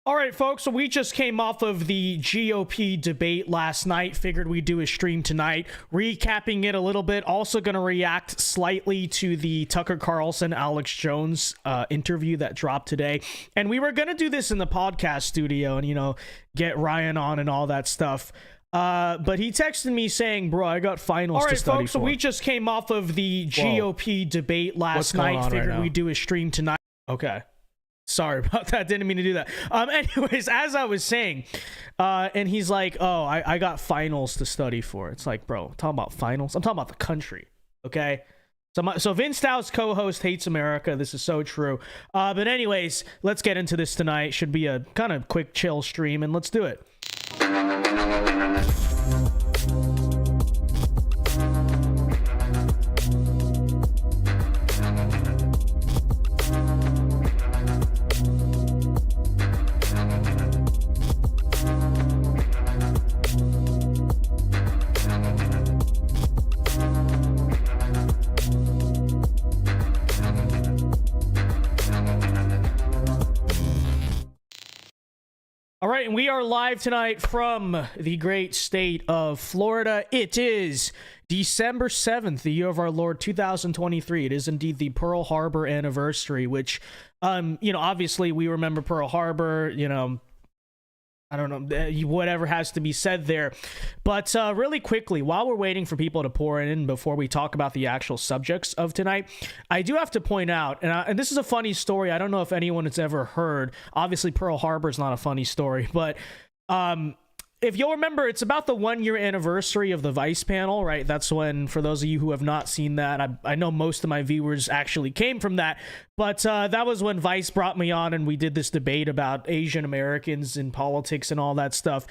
All right, folks, so we just came off of the GOP debate last night. Figured we'd do a stream tonight, recapping it a little bit. Also going to react slightly to the Tucker Carlson, Alex Jones interview that dropped today. And we were going to do this in the podcast studio and, you know, get Ryan on and all that stuff. But he texted me saying, bro, I got finals to study for. All right, folks, so we just came off of the GOP debate last night. Figured we'd do a stream tonight. Okay. Sorry about that. Didn't mean to do that. Anyways, as I was saying, and he's like, oh, I got finals to study for. It's like, bro, I'm talking about finals. I'm talking about the country. Okay. So Vince Dao's co-host hates America. This is so true. But anyways, let's get into this tonight. Should be a kind of quick, chill stream, and let's do it. All right, and we are live tonight from the great state of Florida. It is December 7th, the year of our Lord 2023. It is indeed the Pearl Harbor anniversary, which, you know, obviously we remember Pearl Harbor, you know, I don't know, whatever has to be said there. But really quickly, while we're waiting for people to pour in before we talk about the actual subjects of tonight, I do have to point out, and this is a funny story. I don't know if anyone has ever heard. Obviously, Pearl Harbor is not a funny story, but if you'll remember, it's about the 1-year anniversary of the Vice panel, right? That's when, for those of you who have not seen that, I know most of my viewers actually came from that, but that was when Vice brought me on and we did this debate about Asian Americans in politics and all that stuff.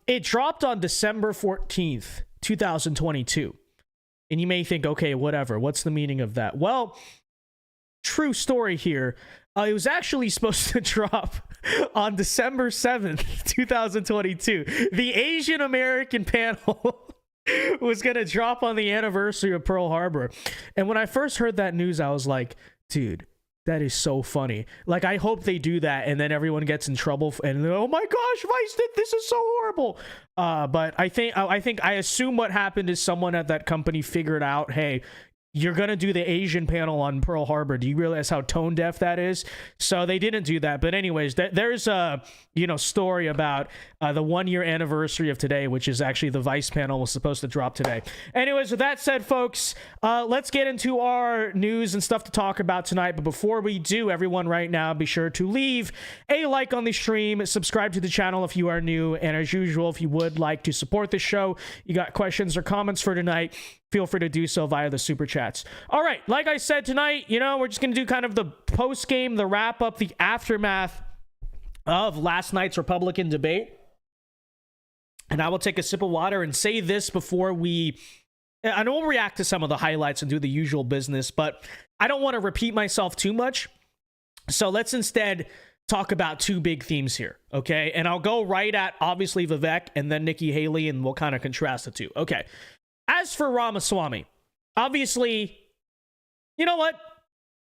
It dropped on December 14th, 2022. And you may think, okay, whatever. What's the meaning of that? Well, true story here. It was actually supposed to drop on December 7th, 2022. The Asian American panel was going to drop on the anniversary of Pearl Harbor. And when I first heard that news, I was like, dude, that is so funny. Like, I hope they do that and then everyone gets in trouble and oh my gosh, Vice did this, is so horrible. But I assume what happened is someone at that company figured out, hey, you're going to do the Asian panel on Pearl Harbor. Do you realize how tone deaf that is? So they didn't do that. But anyways, there's a, you know, story about the 1-year anniversary of today, which is actually the Vice panel was supposed to drop today. Anyways, with that said, folks, let's get into our news and stuff to talk about tonight. But before we do, everyone right now, be sure to leave a like on the stream, subscribe to the channel if you are new. And as usual, if you would like to support the show, you got questions or comments for tonight, feel free to do so via the super chats. All right, like I said tonight, you know, we're just going to do kind of the post game, the wrap up, the aftermath of last night's Republican debate. And I will take a sip of water and say this before I know we'll react to some of the highlights and do the usual business, but I don't want to repeat myself too much. So let's instead talk about two big themes here, okay? And I'll go right at, obviously, Vivek and then Nikki Haley, and we'll kind of contrast the two. Okay. As for Ramaswamy, obviously, you know what?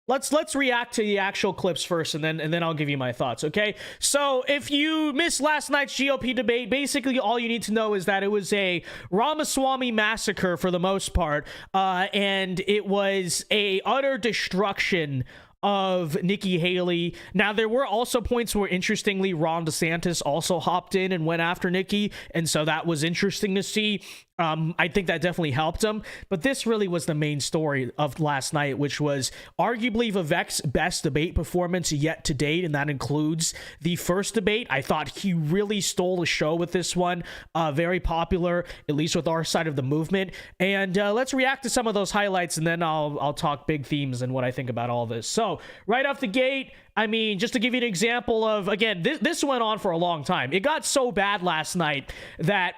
Let's react to the actual clips first, and then I'll give you my thoughts, okay? So if you missed last night's GOP debate, basically all you need to know is that it was a Ramaswamy massacre for the most part, and it was a utter destruction of Nikki Haley. Now, there were also points where, interestingly, Ron DeSantis also hopped in and went after Nikki, and so that was interesting to see. I think that definitely helped him, but this really was the main story of last night, which was arguably Vivek's best debate performance yet to date, and that includes the first debate. I thought he really stole the show with this one. Very popular, at least with our side of the movement. And let's react to some of those highlights, and then I'll talk big themes and what I think about all this. So right off the gate, I mean, just to give you an example of, again, this went on for a long time. It got so bad last night that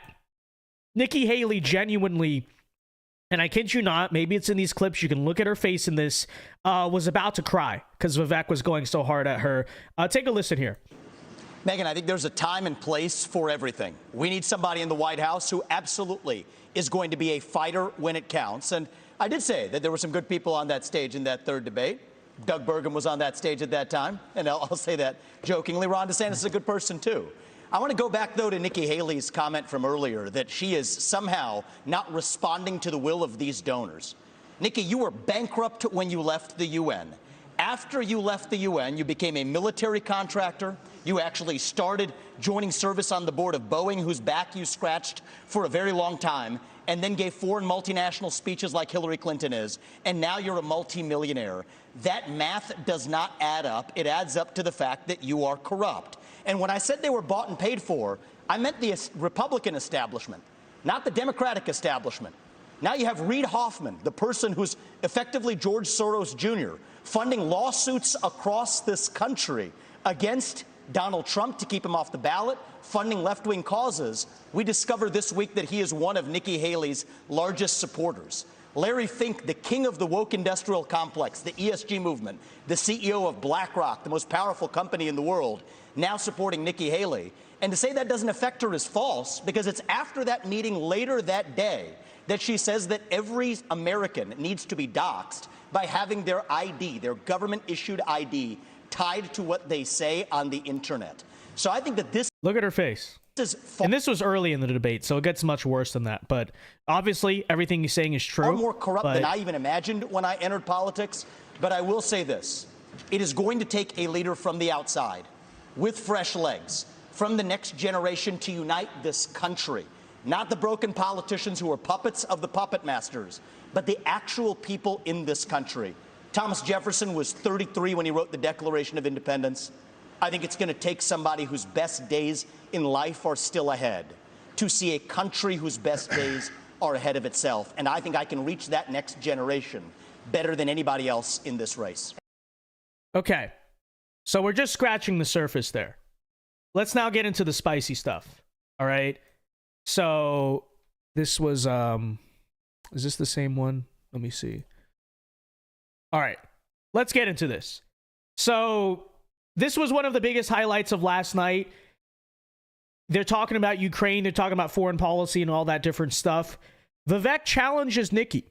Nikki Haley genuinely, and I kid you not, maybe it's in these clips, you can look at her face in this, was about to cry because Vivek was going so hard at her. Take a listen here. Megan, I think there's a time and place for everything. We need somebody in the White House who absolutely is going to be a fighter when it counts. And I did say that there were some good people on that stage in that third debate. Doug Burgum was on that stage at that time, and I'll say that jokingly. Ron DeSantis is a good person, too. I want to go back, though, to Nikki Haley's comment from earlier that she is somehow not responding to the will of these donors. Nikki, you were bankrupt when you left the UN. After you left the UN, you became a military contractor. You actually started joining service on the board of Boeing, whose back you scratched for a very long time, and then gave foreign multinational speeches like Hillary Clinton is, and now you're a multimillionaire. That math does not add up. It adds up to the fact that you are corrupt. And when I said they were bought and paid for, I meant the Republican establishment, not the Democratic establishment. Now you have Reid Hoffman, the person who's effectively George Soros Jr., funding lawsuits across this country against Donald Trump to keep him off the ballot, funding left-wing causes. We discovered this week that he is one of Nikki Haley's largest supporters. Larry Fink, the king of the woke industrial complex, the ESG movement, the CEO of BlackRock, the most powerful company in the world, now supporting Nikki Haley. And to say that doesn't affect her is false, because it's after that meeting later that day that she says that every American needs to be doxxed by having their ID, their government-issued ID, tied to what they say on the internet. So I think that this... Look at her face. And this was early in the debate, so it gets much worse than that. But obviously, everything he's saying is true. Far more corrupt than I even imagined when I entered politics. But I will say this. It is going to take a leader from the outside, with fresh legs, from the next generation to unite this country. Not the broken politicians who are puppets of the puppet masters, but the actual people in this country. Thomas Jefferson was 33 when he wrote the Declaration of Independence. I think it's going to take somebody whose best days in life are still ahead to see a country whose best days are ahead of itself. And I think I can reach that next generation better than anybody else in this race. Okay, so we're just scratching the surface there. Let's now get into the spicy stuff. All right. So this was, is this the same one? Let me see. All right, let's get into this. So this was one of the biggest highlights of last night. They're talking about Ukraine. They're talking about foreign policy and all that different stuff. Vivek challenges Nikki.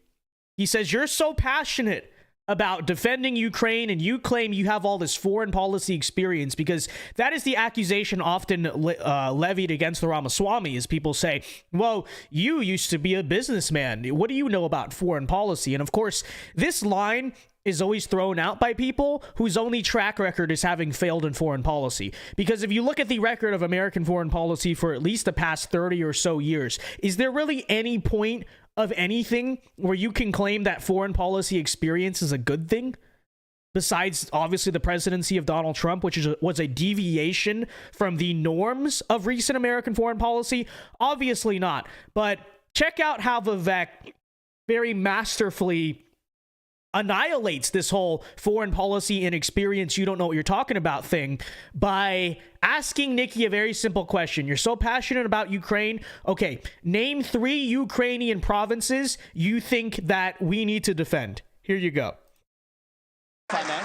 He says, you're so passionate about defending Ukraine and you claim you have all this foreign policy experience, because that is the accusation often levied against the Ramaswamy, is people say, well, you used to be a businessman. What do you know about foreign policy? And of course, this line is always thrown out by people whose only track record is having failed in foreign policy. Because if you look at the record of American foreign policy for at least the past 30 or so years, is there really any point of anything where you can claim that foreign policy experience is a good thing? Besides, obviously, the presidency of Donald Trump, which was a deviation from the norms of recent American foreign policy? Obviously not. But check out how Vivek very masterfully annihilates this whole foreign policy and experience, you don't know what you're talking about thing, by asking Nikki a very simple question. You're so passionate about Ukraine. Okay, name 3 Ukrainian provinces you think that we need to defend. Here you go. Hi, man.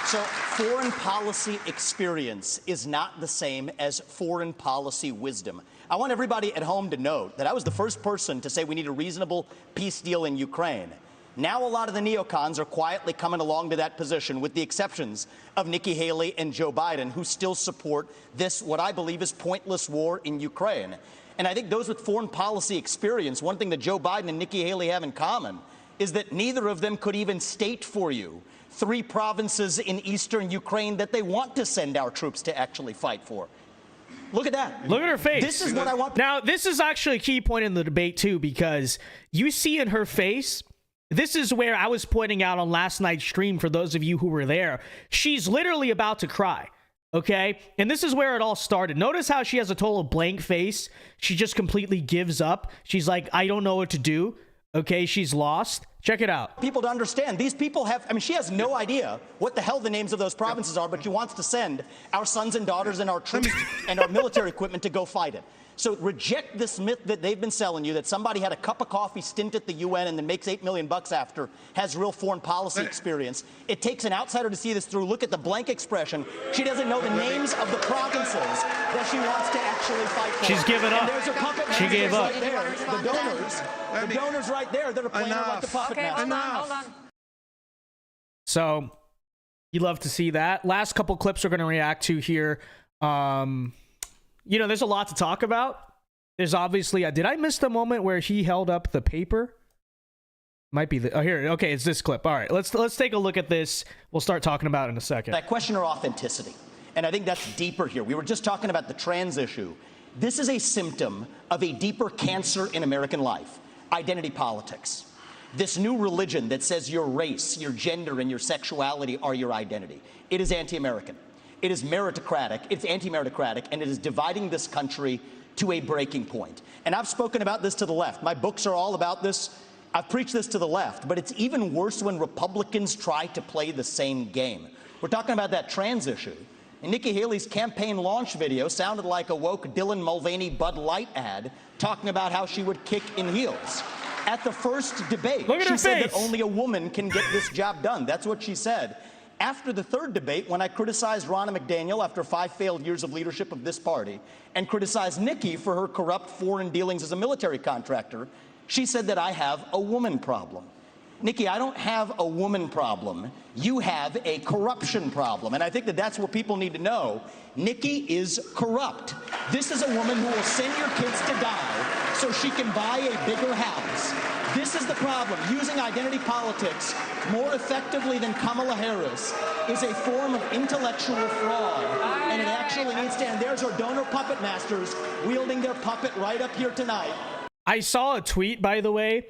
So foreign policy experience is not the same as foreign policy wisdom. I want everybody at home to note that I was the first person to say we need a reasonable peace deal in Ukraine. Now a lot of the neocons are quietly coming along to that position, with the exceptions of Nikki Haley and Joe Biden, who still support this, what I believe is pointless war in Ukraine. And I think those with foreign policy experience, one thing that Joe Biden and Nikki Haley have in common is that neither of them could even state for you 3 provinces in eastern Ukraine that they want to send our troops to actually fight for. Look at that. Look at her face. This is what I want. Now, this is actually a key point in the debate, too, because you see in her face, this is where I was pointing out on last night's stream, for those of you who were there, she's literally about to cry, okay? And this is where it all started. Notice how she has a total blank face. She just completely gives up. She's like, I don't know what to do, okay? She's lost. Check it out. People to understand, these people have, I mean, she has no idea what the hell the names of those provinces are, but she wants to send our sons and daughters and our troops and our military equipment to go fight it. So reject this myth that they've been selling you, that somebody had a cup of coffee stint at the UN and then makes $8 million after, has real foreign policy experience. It takes an outsider to see this through. Look at the blank expression. She doesn't know the names of the provinces that she wants to actually fight for. She's given up. And there's her puppet she gave up. Right there. The donors right there that are playing her like the puppet master. Okay, hold on. So You love to see that. Last couple clips we're going to react to here. You know, there's a lot to talk about. There's obviously, did I miss the moment where he held up the paper? Might be the, oh, here, okay, it's this clip. All right, let's take a look at this. We'll start talking about it in a second. I question her authenticity, and I think that's deeper here. We were just talking about the trans issue. This is a symptom of a deeper cancer in American life, identity politics. This new religion that says your race, your gender, and your sexuality are your identity. It is anti-American. It is meritocratic. It's anti-meritocratic, and it is dividing this country to a breaking point. And I've spoken about this to the left. My books are all about this. I've preached this to the left, but it's even worse when Republicans try to play the same game. We're talking about that trans issue. And Nikki Haley's campaign launch video sounded like a woke Dylan Mulvaney Bud Light ad talking about how she would kick in heels. At the first debate, she said that only a woman can get this job done. That's what she said. After the third debate, when I criticized Ronna McDaniel after 5 failed years of leadership of this party and criticized Nikki for her corrupt foreign dealings as a military contractor, she said that I have a woman problem. Nikki, I don't have a woman problem. You have a corruption problem. And I think that that's what people need to know. Nikki is corrupt. This is a woman who will send your kids to die so she can buy a bigger house. This is the problem. Using identity politics more effectively than Kamala Harris is a form of intellectual fraud. And it actually needs to end. There's our donor puppet masters wielding their puppet right up here tonight. I saw a tweet, by the way,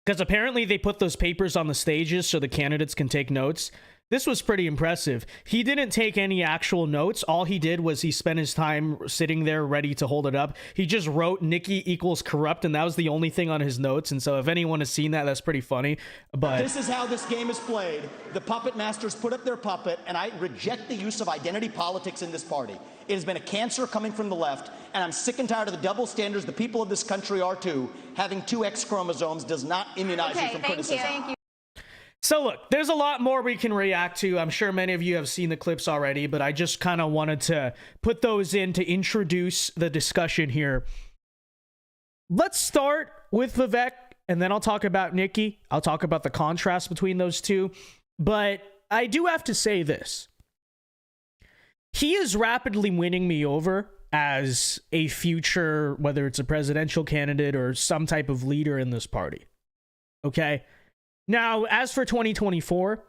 because apparently they put those papers on the stages so the candidates can take notes. This was pretty impressive. He didn't take any actual notes. All he did was he spent his time sitting there ready to hold it up. He just wrote Nikki equals corrupt, and that was the only thing on his notes. And so if anyone has seen that, that's pretty funny. But this is how this game is played. The puppet masters put up their puppet, and I reject the use of identity politics in this party. It has been a cancer coming from the left, and I'm sick and tired of the double standards. The people of this country are too. Having 2 X chromosomes does not immunize you from criticism. Thank you. so look, there's a lot more we can react to. I'm sure many of you have seen the clips already, but I just kind of wanted to put those in to introduce the discussion here. Let's start with Vivek, and then I'll talk about Nikki. I'll talk about the contrast between those two. But I do have to say this. He is rapidly winning me over as a future, whether it's a presidential candidate or some type of leader in this party. Okay? Now, as for 2024,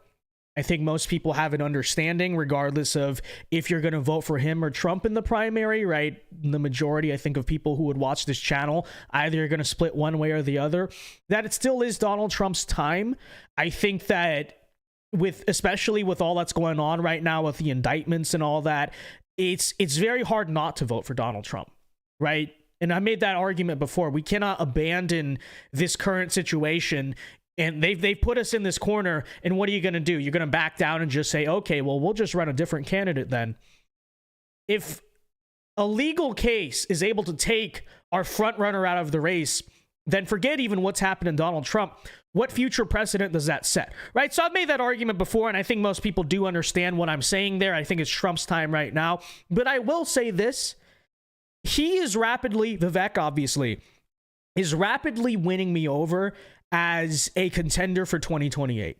I think most people have an understanding, regardless of if you're going to vote for him or Trump in the primary, right? The majority, I think, of people who would watch this channel, either are going to split one way or the other, that it still is Donald Trump's time. I think that especially with all that's going on right now with the indictments and all that, it's very hard not to vote for Donald Trump, right? And I made that argument before. We cannot abandon this current situation. And they've put us in this corner, and what are you going to do? You're going to back down and just say, okay, well, we'll just run a different candidate then. If a legal case is able to take our front runner out of the race, then forget even what's happened in Donald Trump. What future precedent does that set, right? So I've made that argument before, and I think most people do understand what I'm saying there. I think it's Trump's time right now. But I will say this. He is rapidly, Vivek obviously, is rapidly winning me over as a contender for 2028.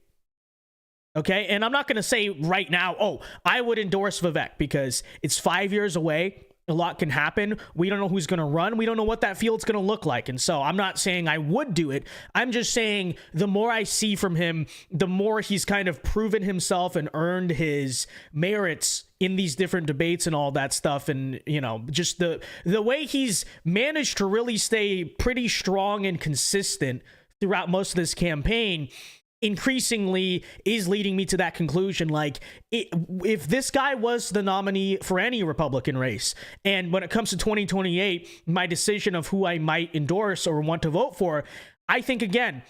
Okay? And I'm not going to say right now, oh, I would endorse Vivek, because it's 5 years away. A lot can happen. We don't know who's going to run. We don't know what that field's going to look like. And so I'm not saying I would do it. I'm just saying the more I see from him, the more he's kind of proven himself and earned his merits in these different debates and all that stuff. And, you know, just the way he's managed to really stay pretty strong and consistent throughout most of this campaign increasingly is leading me to that conclusion. Like, if this guy was the nominee for any Republican race, and when it comes to 2028, my decision of who I might endorse or want to vote for, I think, again,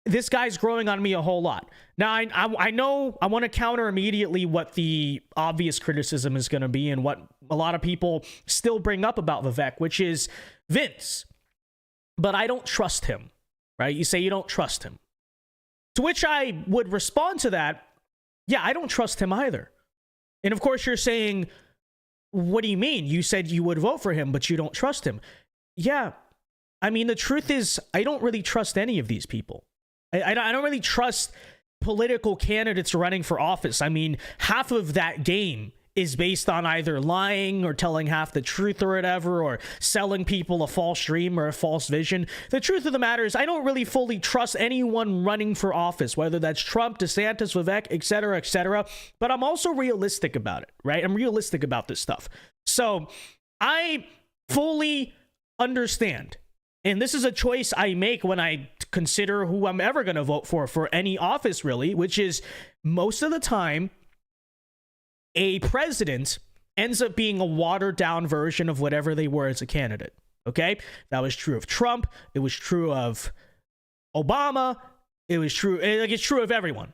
this guy's growing on me a whole lot. Now, I know I want to counter immediately what the obvious criticism is going to be and what a lot of people still bring up about Vivek, which is Vince. But I don't trust him, right? You say you don't trust him. To which I would respond to that, yeah, I don't trust him either. And of course, you're saying, what do you mean? You said you would vote for him, but you don't trust him. Yeah, I mean, the truth is, I don't really trust any of these people. I don't really trust political candidates running for office. I mean, half of that game is based on either lying or telling half the truth or whatever, or selling people a false dream or a false vision. The truth of the matter is I don't really fully trust anyone running for office, whether that's Trump, DeSantis, Vivek, etc., but I'm also realistic about it, right? I'm realistic about this stuff. So I fully understand, and this is a choice I make when I consider who I'm ever going to vote for any office, really, which is most of the time a president ends up being a watered down version of whatever they were as a candidate. Okay? That was true of Trump. It was true of Obama. It's true of everyone.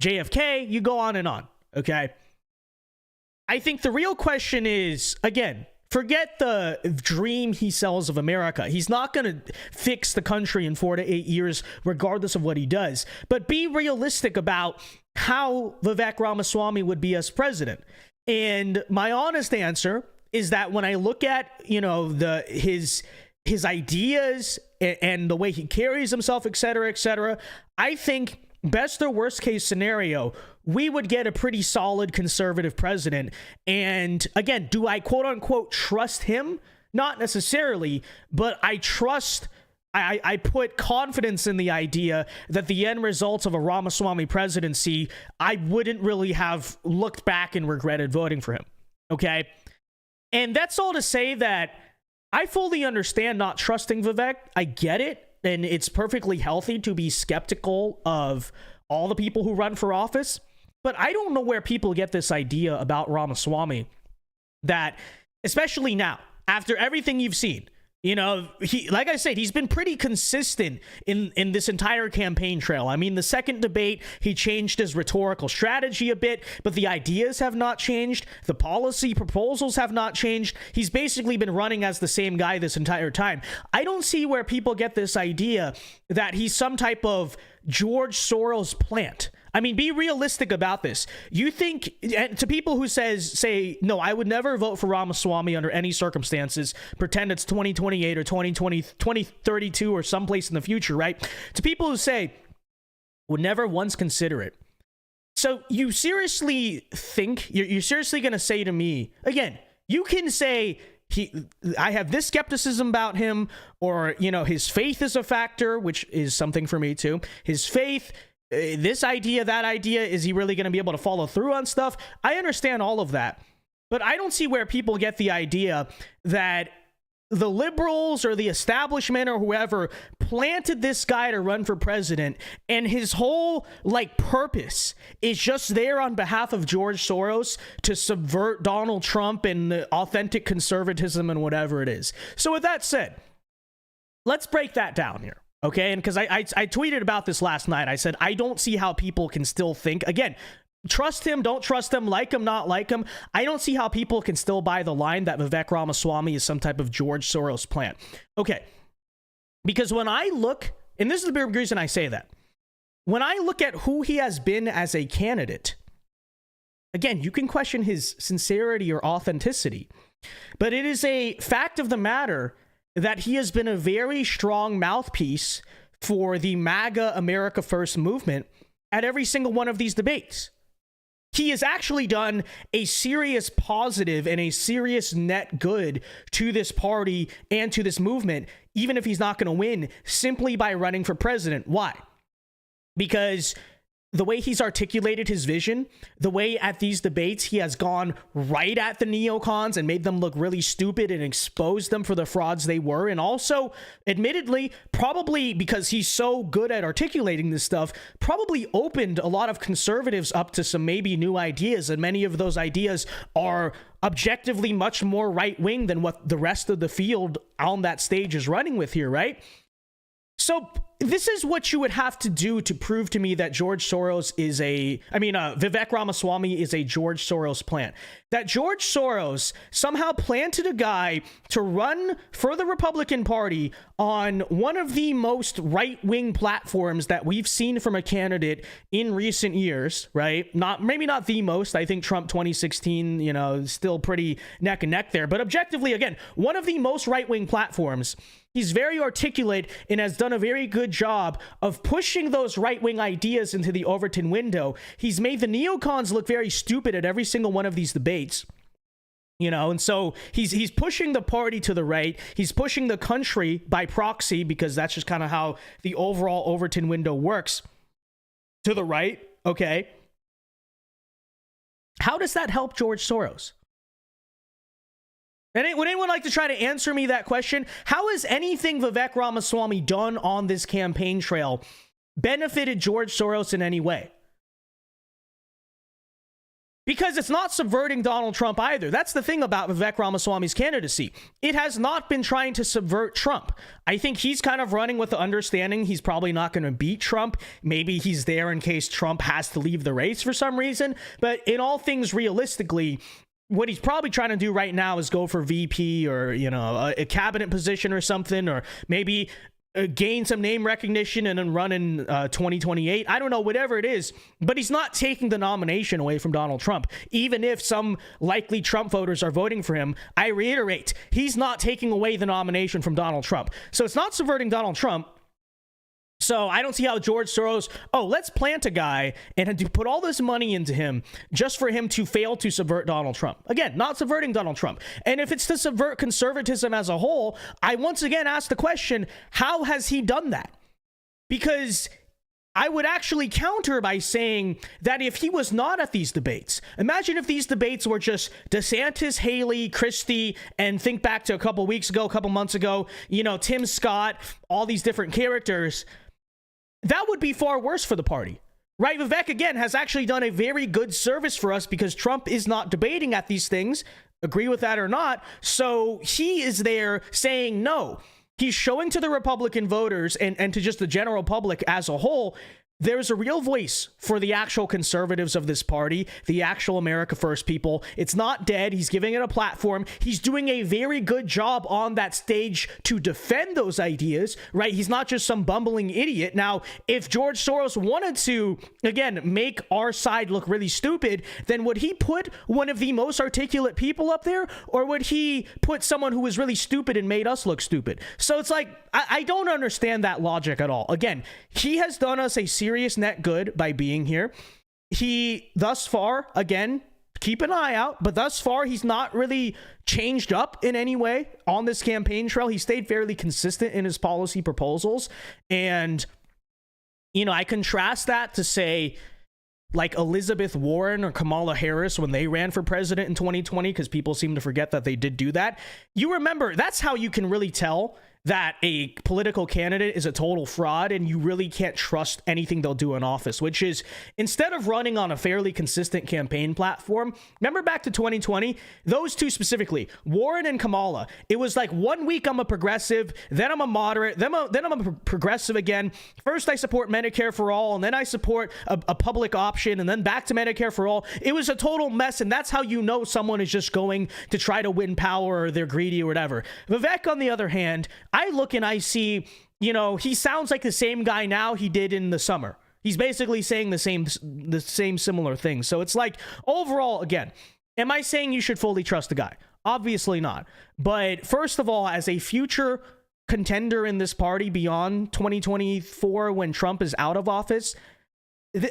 JFK, you go on and on. Okay? I think the real question is, again, forget the dream he sells of America. He's not going to fix the country in 4 to 8 years, regardless of what he does. But be realistic about how Vivek Ramaswamy would be as president. And my honest answer is that when I look at, his ideas and the way he carries himself, etc., I think best or worst case scenario, we would get a pretty solid conservative president. And again, do I quote unquote trust him? Not necessarily, but I put confidence in the idea that the end results of a Ramaswamy presidency, I wouldn't really have looked back and regretted voting for him. Okay? And that's all to say that I fully understand not trusting Vivek. I get it. And it's perfectly healthy to be skeptical of all the people who run for office. But I don't know where people get this idea about Ramaswamy that, especially now, after everything you've seen, like I said, he's been pretty consistent in this entire campaign trail. I mean, the second debate, he changed his rhetorical strategy a bit, but the ideas have not changed. The policy proposals have not changed. He's basically been running as the same guy this entire time. I don't see where people get this idea that he's some type of George Soros plant. I mean, be realistic about this. You think, and to people who say, no, I would never vote for Ramaswamy under any circumstances, pretend it's 2028 or 2032 or someplace in the future, right? To people who say, would never once consider it. So you seriously think, you're seriously going to say to me, again, you can say, I have this skepticism about him, or, his faith is a factor, which is something for me too. His faith, this idea, that idea, is he really going to be able to follow through on stuff? I understand all of that, but I don't see where people get the idea that the liberals or the establishment or whoever planted this guy to run for president, and his whole purpose is just there on behalf of George Soros to subvert Donald Trump and the authentic conservatism and whatever it is. So with that said, let's break that down here. Okay, and because I tweeted about this last night, I said, I don't see how people can still think, again, trust him, don't trust him, like him, not like him. I don't see how people can still buy the line that Vivek Ramaswamy is some type of George Soros plant. Okay, because when I look, and this is the big reason I say that, when I look at who he has been as a candidate, again, you can question his sincerity or authenticity, but it is a fact of the matter that he has been a very strong mouthpiece for the MAGA America First movement at every single one of these debates. He has actually done a serious positive and a serious net good to this party and to this movement, even if he's not going to win, simply by running for president. Why? Because the way he's articulated his vision, the way at these debates he has gone right at the neocons and made them look really stupid and exposed them for the frauds they were. And also, admittedly, probably because he's so good at articulating this stuff, probably opened a lot of conservatives up to some maybe new ideas. And many of those ideas are objectively much more right-wing than what the rest of the field on that stage is running with here, right? So this is what you would have to do to prove to me that Vivek Ramaswamy is a George Soros plant. That George Soros somehow planted a guy to run for the Republican Party on one of the most right-wing platforms that we've seen from a candidate in recent years, right? Maybe not the most. I think Trump 2016, still pretty neck and neck there. But objectively, again, one of the most right-wing platforms. He's very articulate and has done a very good job of pushing those right-wing ideas into the Overton window. He's made the neocons look very stupid at every single one of these debates. You know, and so he's pushing the party to the right. He's pushing the country by proxy, because that's just kind of how the overall Overton window works, to the right. Okay. How does that help George Soros? And would anyone like to try to answer me that question? How has anything Vivek Ramaswamy done on this campaign trail benefited George Soros in any way? Because it's not subverting Donald Trump either. That's the thing about Vivek Ramaswamy's candidacy. It has not been trying to subvert Trump. I think he's kind of running with the understanding he's probably not going to beat Trump. Maybe he's there in case Trump has to leave the race for some reason. But in all things realistically, what he's probably trying to do right now is go for VP or, you know, a cabinet position or something, or maybe gain some name recognition and then run in 2028. I don't know, whatever it is, but he's not taking the nomination away from Donald Trump. Even if some likely Trump voters are voting for him, I reiterate, he's not taking away the nomination from Donald Trump. So it's not subverting Donald Trump. So I don't see how George Soros, let's plant a guy and put all this money into him just for him to fail to subvert Donald Trump. Again, not subverting Donald Trump. And if it's to subvert conservatism as a whole, I once again ask the question, how has he done that? Because I would actually counter by saying that if he was not at these debates, imagine if these debates were just DeSantis, Haley, Christie, and think back to a couple months ago, you know, Tim Scott, all these different characters. That would be far worse for the party, right? Vivek, again, has actually done a very good service for us because Trump is not debating at these things, agree with that or not. So he is there saying no. He's showing to the Republican voters and to just the general public as a whole, there's a real voice for the actual conservatives of this party, the actual America First people. It's not dead. He's giving it a platform. He's doing a very good job on that stage to defend those ideas, right? He's not just some bumbling idiot. Now, if George Soros wanted to, again, make our side look really stupid, then would he put one of the most articulate people up there? Or would he put someone who was really stupid and made us look stupid? So it's like, I don't understand that logic at all. Again, he has done us a serious net good by being here. He, thus far, again, keep an eye out, but thus far, he's not really changed up in any way on this campaign trail. He stayed fairly consistent in his policy proposals. And, you know, I contrast that to, say, like Elizabeth Warren or Kamala Harris when they ran for president in 2020, because people seem to forget that they did do that. You remember, that's how you can really tell that a political candidate is a total fraud and you really can't trust anything they'll do in office, which is, instead of running on a fairly consistent campaign platform, remember back to 2020, those two specifically, Warren and Kamala, it was like 1 week I'm a progressive, then I'm a moderate, then I'm a progressive again. First I support Medicare for all, and then I support a public option, and then back to Medicare for all. It was a total mess, and that's how you know someone is just going to try to win power or they're greedy or whatever. Vivek, on the other hand, I look and I see, you know, he sounds like the same guy now he did in the summer. He's basically saying the same similar things. So it's like, overall, again, am I saying you should fully trust the guy? Obviously not. But first of all, as a future contender in this party beyond 2024, when Trump is out of office,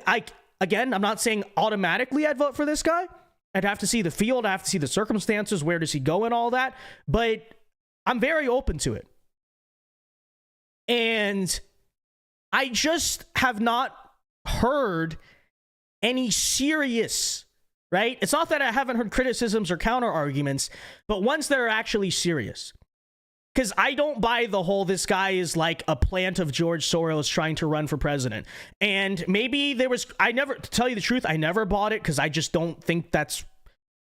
I'm not saying automatically I'd vote for this guy. I'd have to see the field. I have to see the circumstances. Where does he go and all that? But I'm very open to it. And I just have not heard any serious, right? It's not that I haven't heard criticisms or counter arguments, but ones that are actually serious. Because I don't buy the whole, this guy is like a plant of George Soros trying to run for president. And maybe to tell you the truth, I never bought it because I just don't think that's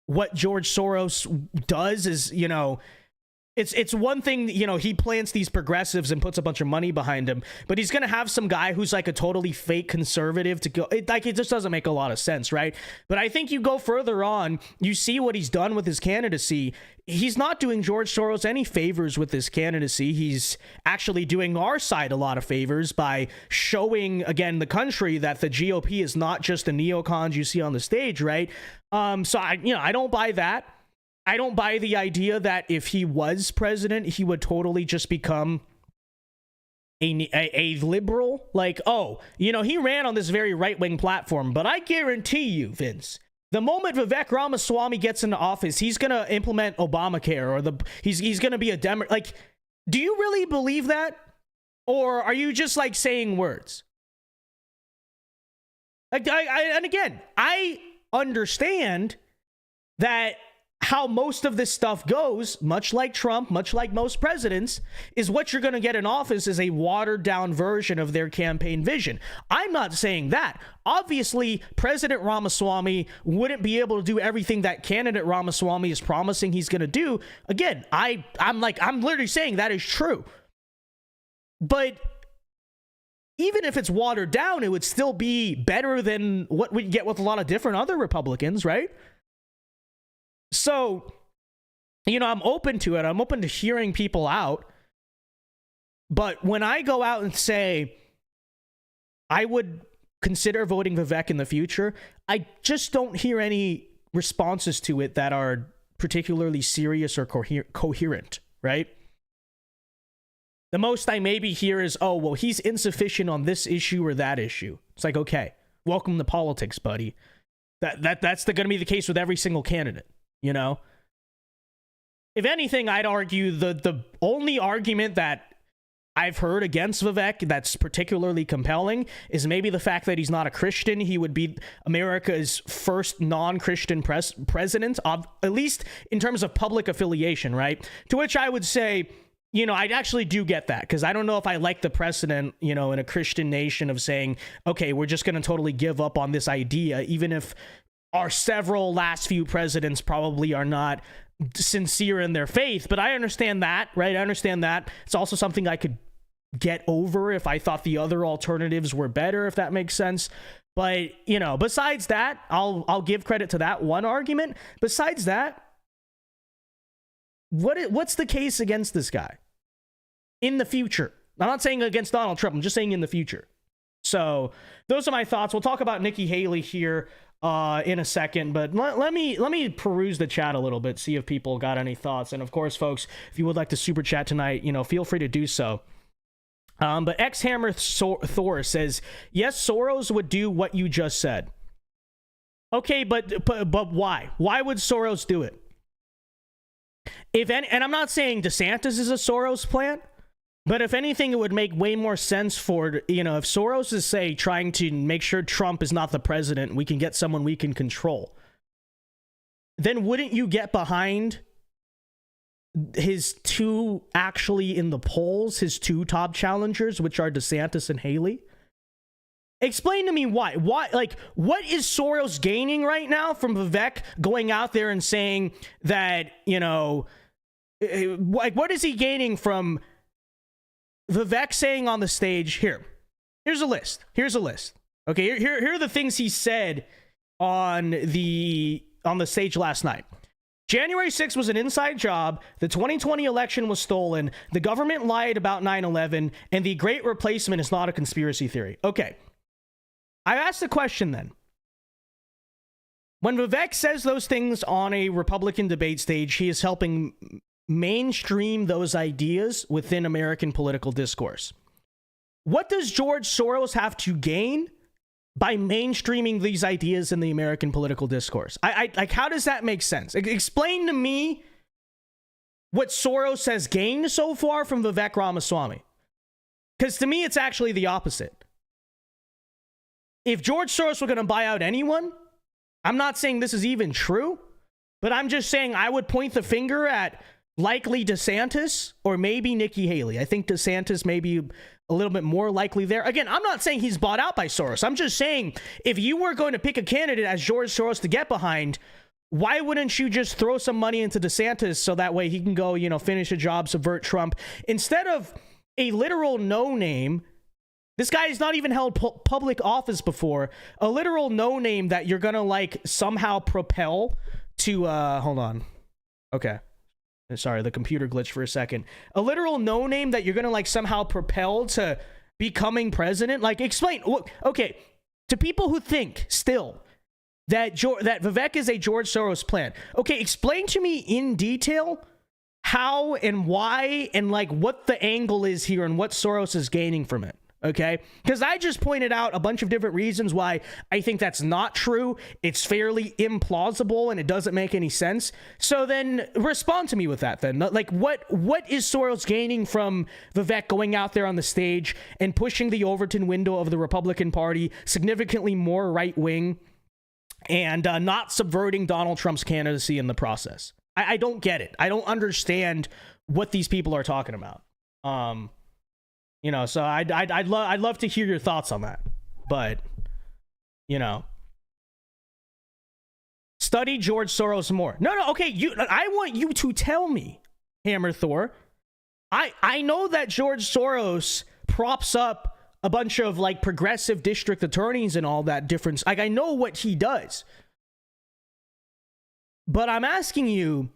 what George Soros does. Is, you know, it's one thing, you know, he plants these progressives and puts a bunch of money behind him, but he's going to have some guy who's like a totally fake conservative to go. It just doesn't make a lot of sense, right? But I think you go further on, you see what he's done with his candidacy. He's not doing George Soros any favors with this candidacy. He's actually doing our side a lot of favors by showing, again, the country that the GOP is not just the neocons you see on the stage, right? So I don't buy that. I don't buy the idea that if he was president, he would totally just become a liberal, like, oh, you know, he ran on this very right-wing platform, but I guarantee you, Vince, the moment Vivek Ramaswamy gets into office, he's going to implement Obamacare, or he's going to be a Democrat. Like, do you really believe that? Or are you just like saying words? Like, and again, I understand that how most of this stuff goes, much like Trump, much like most presidents, is what you're going to get in office is a watered down version of their campaign vision. I'm not saying that. Obviously, President Ramaswamy wouldn't be able to do everything that candidate Ramaswamy is promising he's going to do. Again, I'm literally saying that is true. But even if it's watered down, it would still be better than what we get with a lot of different other Republicans, right? So, you know, I'm open to it. I'm open to hearing people out. But when I go out and say I would consider voting Vivek in the future, I just don't hear any responses to it that are particularly serious or coherent, right? The most I maybe hear is, oh, well, he's insufficient on this issue or that issue. It's like, okay, welcome to politics, buddy. That's going to be the case with every single candidate. You know, if anything, I'd argue the only argument that I've heard against Vivek that's particularly compelling is maybe the fact that he's not a Christian. He would be America's first non-Christian president, at least in terms of public affiliation, right? To which I would say, you know, I actually do get that, because I don't know if I like the precedent, you know, in a Christian nation of saying, okay, we're just going to totally give up on this idea, even if our several last few presidents probably are not sincere in their faith. But I understand that, right? I understand that. It's also something I could get over if I thought the other alternatives were better, if that makes sense. But, you know, besides that, I'll give credit to that one argument. Besides that, what's the case against this guy in the future? I'm not saying against Donald Trump. I'm just saying in the future. So those are my thoughts. We'll talk about Nikki Haley here in a second, but let me peruse the chat a little bit, see if people got any thoughts. And of course, folks, if you would like to super chat tonight, you know, feel free to do so. But X Hammer Thor says, yes, Soros would do what you just said. Okay, but why? Why would Soros do it? And I'm not saying DeSantis is a Soros plant, but if anything, it would make way more sense for, you know, if Soros is, say, trying to make sure Trump is not the president, we can get someone we can control, then wouldn't you get behind his two actually in the polls, his two top challengers, which are DeSantis and Haley? Explain to me why. Like, what is Soros gaining right now from Vivek going out there and saying that, you know, like, what is he gaining from Vivek saying on the stage, here's a list. Okay, here are the things he said on the stage last night. January 6th was an inside job. The 2020 election was stolen. The government lied about 9/11, and the Great Replacement is not a conspiracy theory. Okay, I asked the question then. When Vivek says those things on a Republican debate stage, he is helping mainstream those ideas within American political discourse. What does George Soros have to gain by mainstreaming these ideas in the American political discourse? I like, how does that make sense? Explain to me what Soros has gained so far from Vivek Ramaswamy. Because to me, it's actually the opposite. If George Soros were going to buy out anyone, I'm not saying this is even true, but I'm just saying I would point the finger at likely DeSantis or maybe Nikki Haley. I think DeSantis may be a little bit more likely there. Again, I'm not saying he's bought out by Soros. I'm just saying if you were going to pick a candidate as George Soros to get behind, why wouldn't you just throw some money into DeSantis so that way he can go, you know, finish a job, subvert Trump, instead of a literal no-name? This guy has not even held public office before. A literal no-name that you're going to, like, somehow propel to, hold on. Okay. Sorry, the computer glitched for a second. A literal no-name that you're going to, like, somehow propel to becoming president? Like, explain. Okay, to people who think still that Vivek is a George Soros plant. Okay, explain to me in detail how and why and like what the angle is here and what Soros is gaining from it. Okay, because I just pointed out a bunch of different reasons why I think that's not true. It's fairly implausible and it doesn't make any sense. So then respond to me with that then. Like what is Soros gaining from Vivek going out there on the stage and pushing the Overton window of the Republican Party significantly more right wing and not subverting Donald Trump's candidacy in the process? I don't get it. I don't understand what these people are talking about. You know, so I'd love to hear your thoughts on that. But, you know, study George Soros more. No, okay, I want you to tell me, Hammer Thor. I know that George Soros props up a bunch of like progressive district attorneys and all that difference. Like I know what he does. But I'm asking you,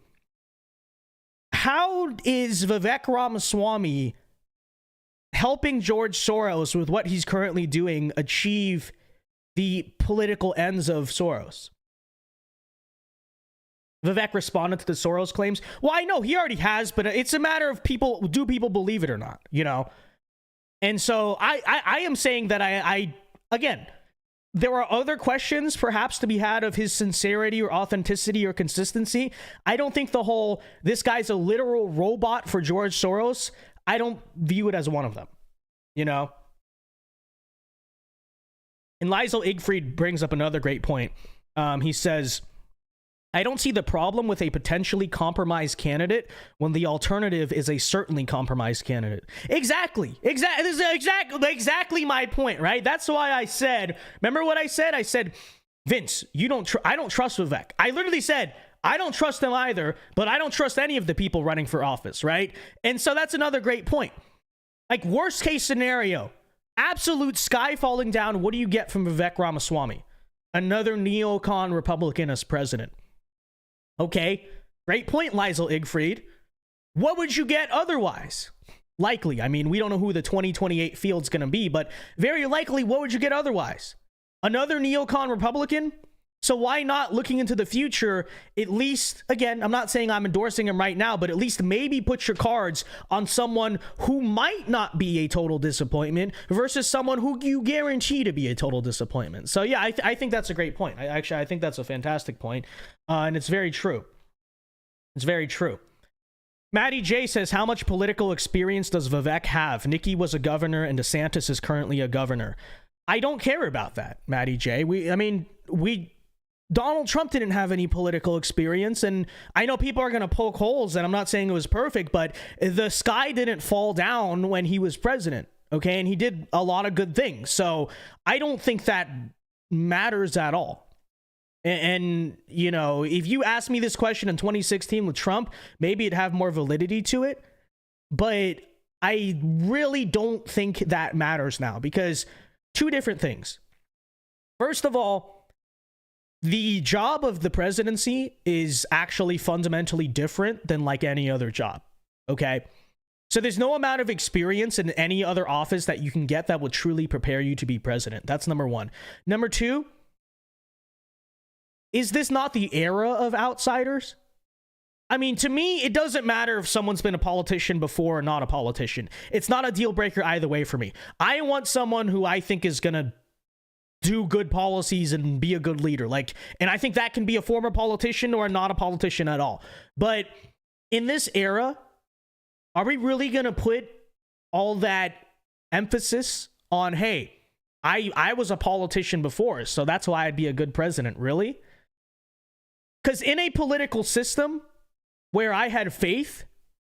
how is Vivek Ramaswamy helping George Soros with what he's currently doing achieve the political ends of Soros? Vivek responded to the Soros claims. Well, I know he already has, but it's a matter of do people believe it or not, you know? And so I am saying that I again, there are other questions perhaps to be had of his sincerity or authenticity or consistency. I don't think the whole, this guy's a literal robot for George Soros, I don't view it as one of them, you know? And Liesel Igfried brings up another great point. He says, I don't see the problem with a potentially compromised candidate when the alternative is a certainly compromised candidate. Exactly my point, right? That's why I said, remember what I said? I said, Vince, I don't trust Vivek. I literally said, I don't trust them either, but I don't trust any of the people running for office, right? And so that's another great point. Like, worst case scenario, absolute sky falling down, what do you get from Vivek Ramaswamy? Another neocon Republican as president. Okay, great point, Liesel Igfried. What would you get otherwise? Likely, I mean, we don't know who the 2028 field's going to be, but very likely, what would you get otherwise? Another neocon Republican? So why not, looking into the future, at least, again, I'm not saying I'm endorsing him right now, but at least maybe put your cards on someone who might not be a total disappointment versus someone who you guarantee to be a total disappointment. So yeah, I think that's a great point. I think that's a fantastic point. And it's very true. It's very true. Maddie J says, how much political experience does Vivek have? Nikki was a governor and DeSantis is currently a governor. I don't care about that, Maddie J. Donald Trump didn't have any political experience, and I know people are going to poke holes, and I'm not saying it was perfect, but the sky didn't fall down when he was president, okay? And he did a lot of good things, so I don't think that matters at all. And you know, if you asked me this question in 2016 with Trump, maybe it'd have more validity to it, but I really don't think that matters now, because two different things. First of all, the job of the presidency is actually fundamentally different than like any other job, okay? So there's no amount of experience in any other office that you can get that would truly prepare you to be president. That's number one. Number two, is this not the era of outsiders? I mean, to me, it doesn't matter if someone's been a politician before or not a politician. It's not a deal breaker either way for me. I want someone who I think is going to do good policies and be a good leader. And I think that can be a former politician or not a politician at all. But in this era, are we really going to put all that emphasis on, hey, I was a politician before, so that's why I'd be a good president? Really? Because in a political system where I had faith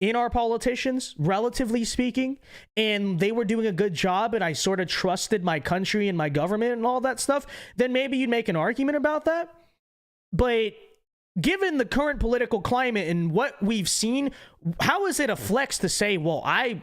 in our politicians, relatively speaking, and they were doing a good job, and I sort of trusted my country and my government and all that stuff, then maybe you'd make an argument about that. But given the current political climate and what we've seen, how is it a flex to say, well, I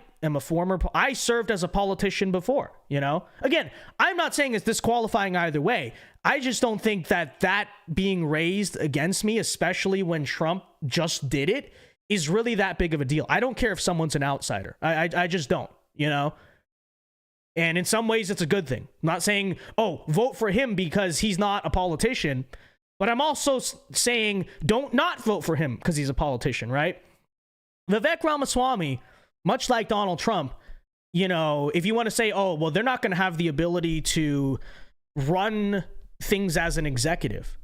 served as a politician before, you know? Again, I'm not saying it's disqualifying either way. I just don't think that being raised against me, especially when Trump just did it, is really that big of a deal. I don't care if someone's an outsider. I just don't, you know? And in some ways, it's a good thing. I'm not saying, oh, vote for him because he's not a politician. But I'm also saying, don't not vote for him because he's a politician, right? Vivek Ramaswamy, much like Donald Trump, you know, if you want to say, oh, well, they're not going to have the ability to run things as an executive.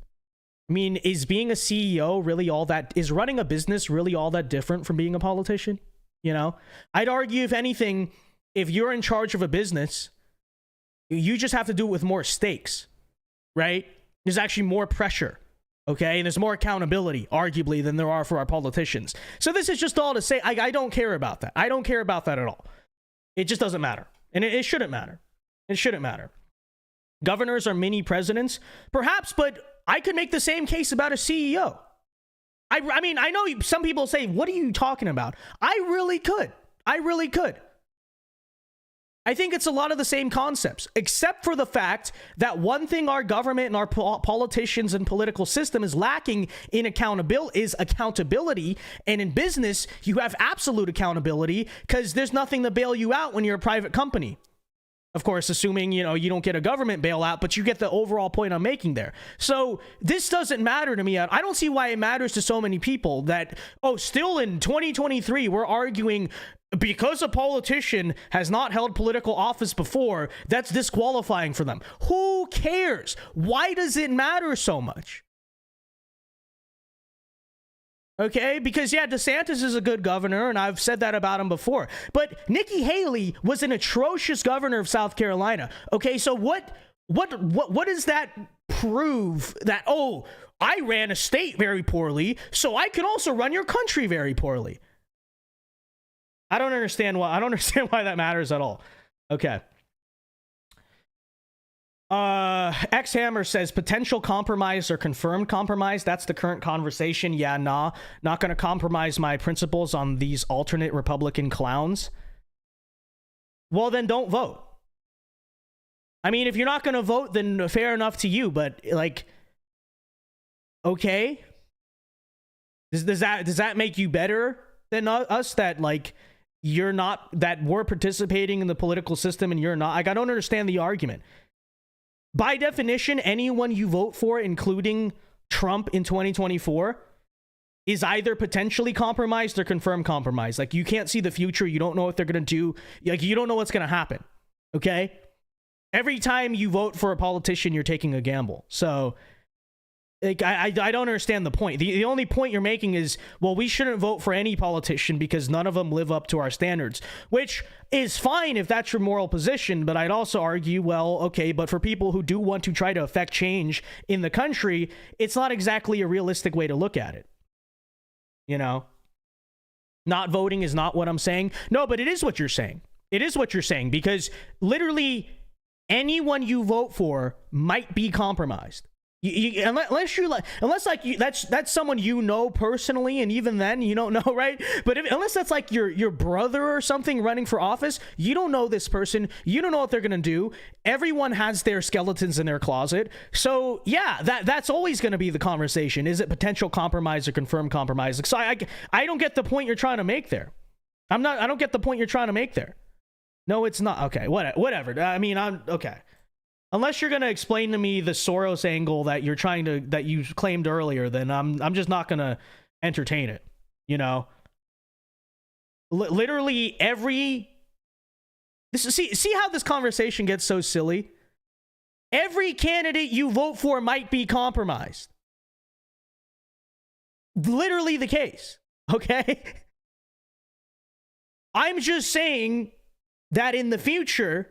I mean, is being a CEO really all that, is running a business really all that different from being a politician? You know, I'd argue, if anything, if you're in charge of a business, you just have to do it with more stakes, right? There's actually more pressure, okay? And there's more accountability, arguably, than there are for our politicians. So this is just all to say, I don't care about that. I don't care about that at all. It just doesn't matter. And it shouldn't matter. It shouldn't matter. Governors are mini presidents, perhaps, but I could make the same case about a CEO. I mean, I know some people say, what are you talking about? I really could. I think it's a lot of the same concepts, except for the fact that one thing our government and our politicians and political system is lacking in accountability. And in business, you have absolute accountability because there's nothing to bail you out when you're a private company. Of course, assuming, you know, you don't get a government bailout, but you get the overall point I'm making there. So this doesn't matter to me. I don't see why it matters to so many people that, oh, still in 2023, we're arguing because a politician has not held political office before, that's disqualifying for them. Who cares? Why does it matter so much? Okay, because yeah, DeSantis is a good governor, and I've said that about him before. But Nikki Haley was an atrocious governor of South Carolina. Okay, so what does that prove? That, oh, I ran a state very poorly, so I can also run your country very poorly. I don't understand why that matters at all. Okay. X Hammer says potential compromise or confirmed compromise. That's the current conversation. Yeah, nah, not going to compromise my principles on these alternate Republican clowns. Well, then don't vote. I mean, if you're not going to vote, then fair enough to you. But like, okay, does that make you better than us? That like you're not, that we're participating in the political system and you're not. Like, I don't understand the argument. By definition, anyone you vote for, including Trump in 2024, is either potentially compromised or confirmed compromised. Like, you can't see the future. You don't know what they're going to do. Like, you don't know what's going to happen. Okay? Every time you vote for a politician, you're taking a gamble. So, like, I don't understand the point. The only point you're making is, well, we shouldn't vote for any politician because none of them live up to our standards, which is fine if that's your moral position. But I'd also argue, well, okay, but for people who do want to try to affect change in the country, it's not exactly a realistic way to look at it. You know, not voting is not what I'm saying. No, but it is what you're saying. It is what you're saying, because literally anyone you vote for might be compromised. Unless that's someone you know personally, and even then you don't know, right? But unless that's like your brother or something running for office, you don't know this person, you don't know what they're gonna do. Everyone has their skeletons in their closet, so yeah, that's always gonna be the conversation. Is it potential compromise or confirmed compromise? So I don't get the point you're trying to make there. I don't get the point you're trying to make there. No, it's not. Okay, whatever. I mean, I'm okay. Unless you're going to explain to me the Soros angle that you claimed earlier, then I'm just not going to entertain it. You know, literally see how this conversation gets so silly. Every candidate you vote for might be compromised. Literally the case. Okay. I'm just saying that in the future,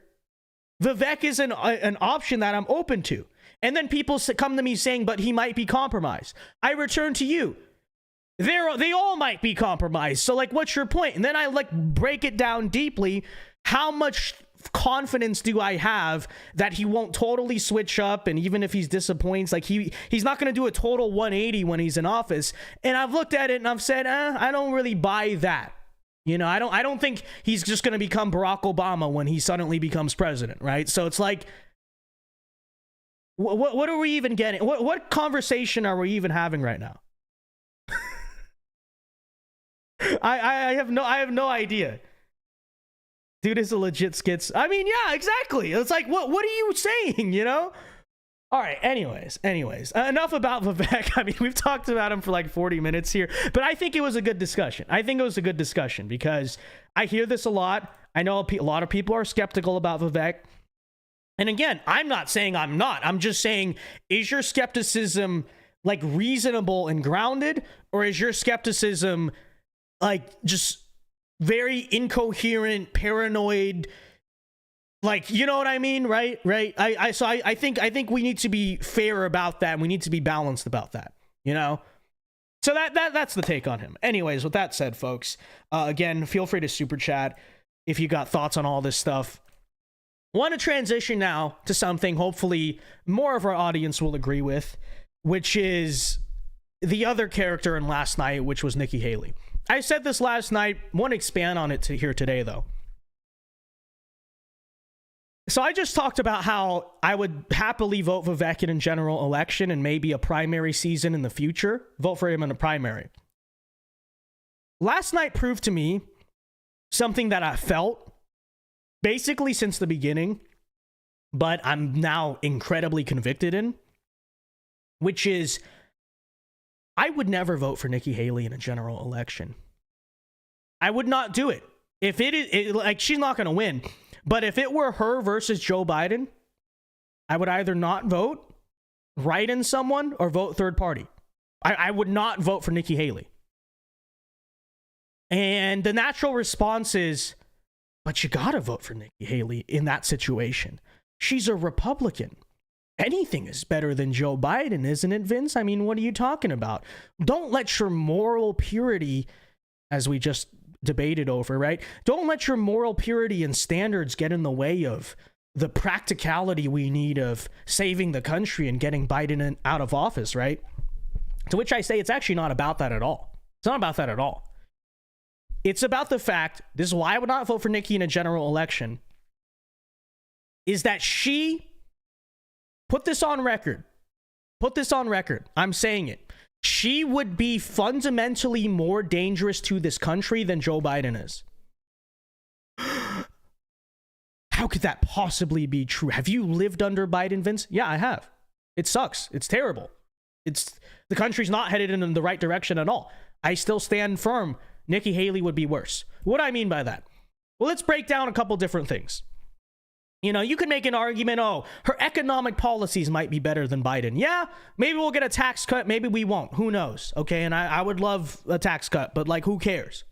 Vivek is an option that I'm open to. And then people come to me saying, but he might be compromised. I return to you. They all might be compromised. So like, what's your point? And then I like break it down deeply. How much confidence do I have that he won't totally switch up? And even if he's disappoints, like he's not going to do a total 180 when he's in office. And I've looked at it and I've said, I don't really buy that. You know, I don't think he's just going to become Barack Obama when he suddenly becomes president, right? So it's like, what are we even getting? What conversation are we even having right now? I have no idea. Dude is a legit skits. I mean, yeah, exactly. It's like, what are you saying? You know, All right. Anyways, enough about Vivek. I mean, we've talked about him for like 40 minutes here, but I think it was a good discussion. Because I hear this a lot. I know a lot of people are skeptical about Vivek. And again, I'm not saying I'm not. I'm just saying, is your skepticism like reasonable and grounded, or is your skepticism like just very incoherent, paranoid? Like, you know what I mean? Right. I think we need to be fair about that. And we need to be balanced about that, you know? So that's the take on him. Anyways, with that said, folks, again, feel free to super chat if you got thoughts on all this stuff. Want to transition now to something hopefully more of our audience will agree with, which is the other character in last night, which was Nikki Haley. I said this last night, want to expand on it here today, though. So I just talked about how I would happily vote Vivek in a general election and maybe a primary season in the future. Vote for him in a primary. Last night proved to me something that I felt basically since the beginning, but I'm now incredibly convicted in, which is I would never vote for Nikki Haley in a general election. I would not do it. If it is like, she's not going to win. But if it were her versus Joe Biden, I would either not vote, write in someone, or vote third party. I would not vote for Nikki Haley. And the natural response is, but you gotta vote for Nikki Haley in that situation. She's a Republican. Anything is better than Joe Biden, isn't it, Vince? I mean, what are you talking about? Don't let your moral purity, as we just debated over, right? Don't let your moral purity and standards get in the way of the practicality we need of saving the country and getting Biden out of office, right? To which I say it's actually not about that at all. It's not about that at all. It's about the fact, this is why I would not vote for Nikki in a general election, is that she put this on record. I'm saying it. She would be fundamentally more dangerous to this country than Joe Biden is. How could that possibly be true? Have you lived under Biden, Vince? Yeah, I have. It sucks. It's terrible. The country's not headed in the right direction at all. I still stand firm. Nikki Haley would be worse. What do I mean by that? Well, let's break down a couple different things. You know, you could make an argument, oh, her economic policies might be better than Biden. Yeah, maybe we'll get a tax cut. Maybe we won't. Who knows? Okay, and I would love a tax cut, but like, who cares?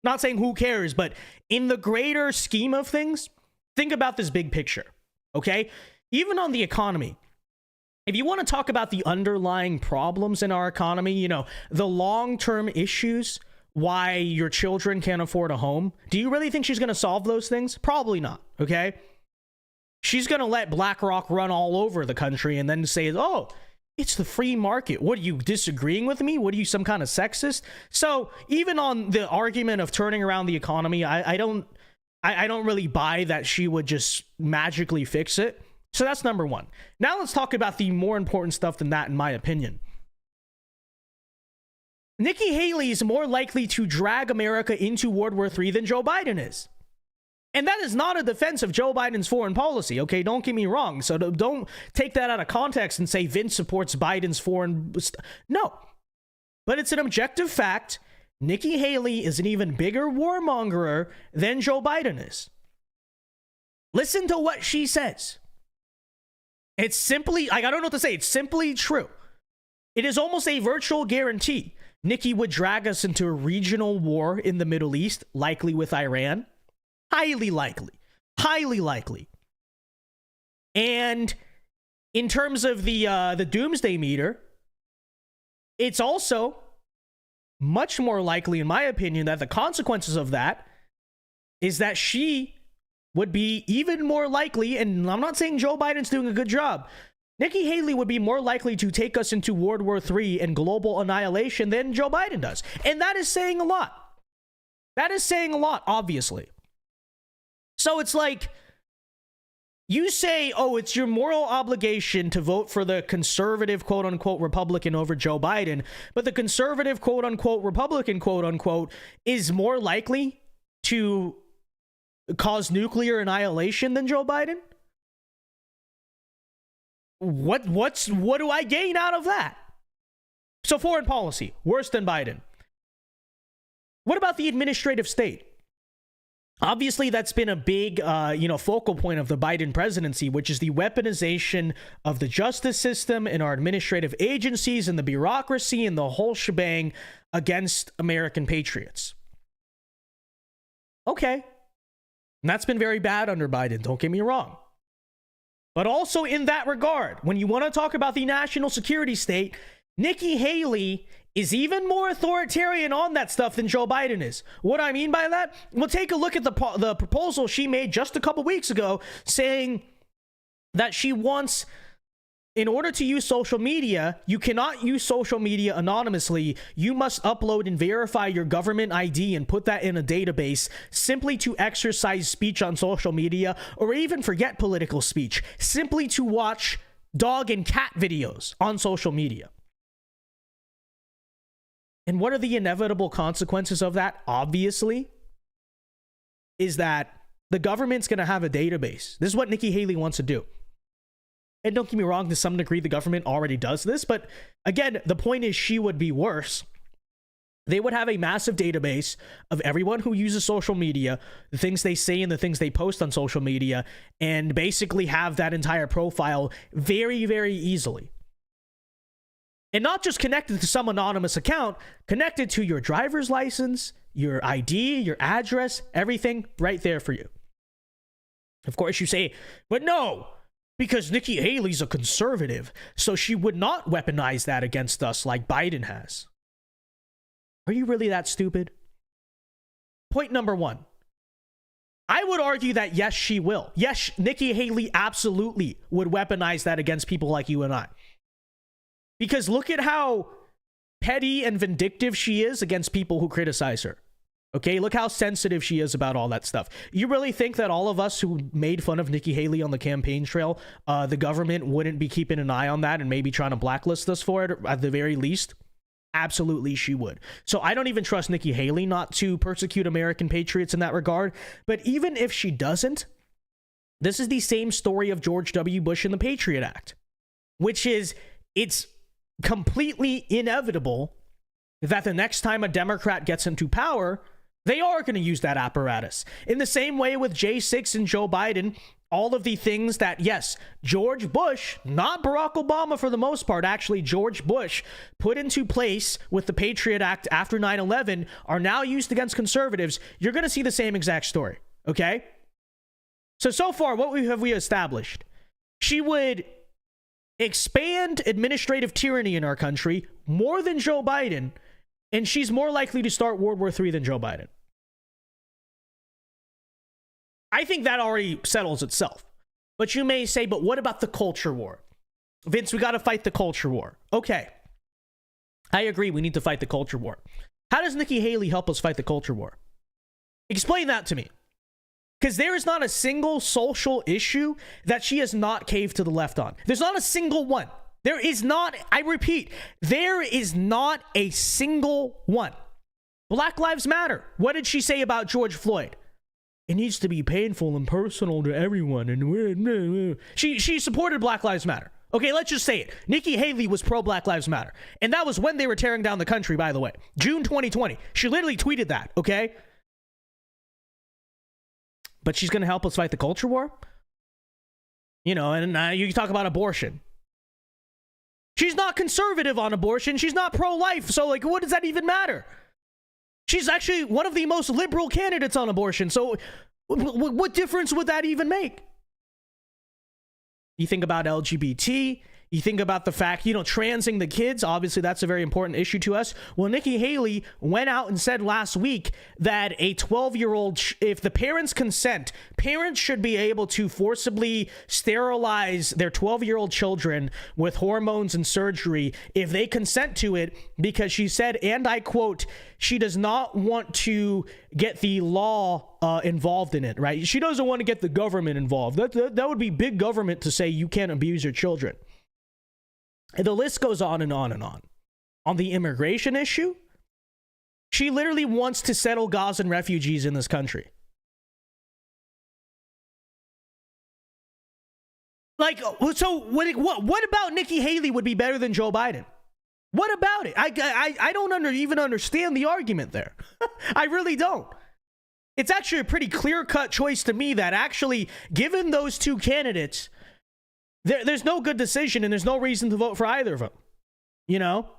Not saying who cares, but in the greater scheme of things, think about this big picture, okay? Even on the economy, if you want to talk about the underlying problems in our economy, you know, the long-term issues, why your children can't afford a home, do you really think she's going to solve those things? Probably not, okay? She's going to let BlackRock run all over the country and then say, oh, it's the free market. What, are you disagreeing with me? What, are you some kind of sexist? So even on the argument of turning around the economy, I don't really buy that she would just magically fix it. So that's number one. Now let's talk about the more important stuff than that, in my opinion. Nikki Haley is more likely to drag America into World War III than Joe Biden is. And that is not a defense of Joe Biden's foreign policy, okay? Don't get me wrong. So don't take that out of context and say Vince supports Biden's foreign... No. But it's an objective fact. Nikki Haley is an even bigger warmongerer than Joe Biden is. Listen to what she says. It's simply... I don't know what to say. It's simply true. It is almost a virtual guarantee. Nikki would drag us into a regional war in the Middle East, likely with Iran. Highly likely. And in terms of the doomsday meter, it's also much more likely, in my opinion, that the consequences of that is that she would be even more likely, and I'm not saying Joe Biden's doing a good job, Nikki Haley would be more likely to take us into World War III and global annihilation than Joe Biden does. And that is saying a lot. That is saying a lot, obviously. So it's like, you say, oh, it's your moral obligation to vote for the conservative, quote unquote, Republican over Joe Biden, but the conservative, quote unquote, Republican, quote unquote, is more likely to cause nuclear annihilation than Joe Biden? What do I gain out of that? So foreign policy, worse than Biden. What about the administrative state? Obviously, that's been a big, focal point of the Biden presidency, which is the weaponization of the justice system and our administrative agencies and the bureaucracy and the whole shebang against American patriots. Okay. And that's been very bad under Biden, don't get me wrong. But also in that regard, when you want to talk about the national security state, Nikki Haley is even more authoritarian on that stuff than Joe Biden is. What I mean by that? Well, take a look at the proposal she made just a couple weeks ago, saying that she wants, in order to use social media, you cannot use social media anonymously. You must upload and verify your government ID and put that in a database simply to exercise speech on social media, or even forget political speech, simply to watch dog and cat videos on social media. And what are the inevitable consequences of that? Obviously, is that the government's going to have a database. This is what Nikki Haley wants to do. And don't get me wrong, to some degree, the government already does this. But again, the point is she would be worse. They would have a massive database of everyone who uses social media, the things they say and the things they post on social media, and basically have that entire profile very, very easily. And not just connected to some anonymous account, connected to your driver's license, your ID, your address, everything right there for you. Of course, you say, but no, because Nikki Haley's a conservative, so she would not weaponize that against us like Biden has. Are you really that stupid? Point number one. I would argue that yes, she will. Yes, Nikki Haley absolutely would weaponize that against people like you and I. Because look at how petty and vindictive she is against people who criticize her. Okay, look how sensitive she is about all that stuff. You really think that all of us who made fun of Nikki Haley on the campaign trail, the government wouldn't be keeping an eye on that and maybe trying to blacklist us for it at the very least? Absolutely, she would. So I don't even trust Nikki Haley not to persecute American patriots in that regard. But even if she doesn't, this is the same story of George W. Bush and the Patriot Act, which is, it's completely inevitable that the next time a Democrat gets into power, they are going to use that apparatus. In the same way with J6 and Joe Biden, all of the things that, yes, George Bush, not Barack Obama for the most part, actually George Bush put into place with the Patriot Act after 9/11 are now used against conservatives. You're going to see the same exact story, okay? So far, what have we established? She would expand administrative tyranny in our country more than Joe Biden, and she's more likely to start World War III than Joe Biden. I think that already settles itself. But you may say, but what about the culture war? Vince, we got to fight the culture war. Okay. I agree, we need to fight the culture war. How does Nikki Haley help us fight the culture war? Explain that to me. Because there is not a single social issue that she has not caved to the left on. There's not a single one. There is not, I repeat, there is not a single one. Black Lives Matter. What did she say about George Floyd? It needs to be painful and personal to everyone. And she supported Black Lives Matter. Okay, let's just say it. Nikki Haley was pro Black Lives Matter. And that was when they were tearing down the country, by the way. June 2020. She literally tweeted that, okay? But she's going to help us fight the culture war? You know, and you talk about abortion. She's not conservative on abortion. She's not pro-life. So, like, what does that even matter? She's actually one of the most liberal candidates on abortion. So, what difference would that even make? You think about LGBT. You think about the fact, transing the kids. Obviously, that's a very important issue to us. Well, Nikki Haley went out and said last week that a 12-year-old, if the parents consent, parents should be able to forcibly sterilize their 12-year-old children with hormones and surgery if they consent to it, because she said, and I quote, she does not want to get the law involved in it, right? She doesn't want to get the government involved. That would be big government to say you can't abuse your children. The list goes on and on and on. On the immigration issue, she literally wants to settle Gazan refugees in this country. Like, so what about Nikki Haley would be better than Joe Biden? What about it? I don't even understand the argument there. I really don't. It's actually a pretty clear-cut choice to me that actually, given those two candidates, there's no good decision and there's no reason to vote for either of them. You know?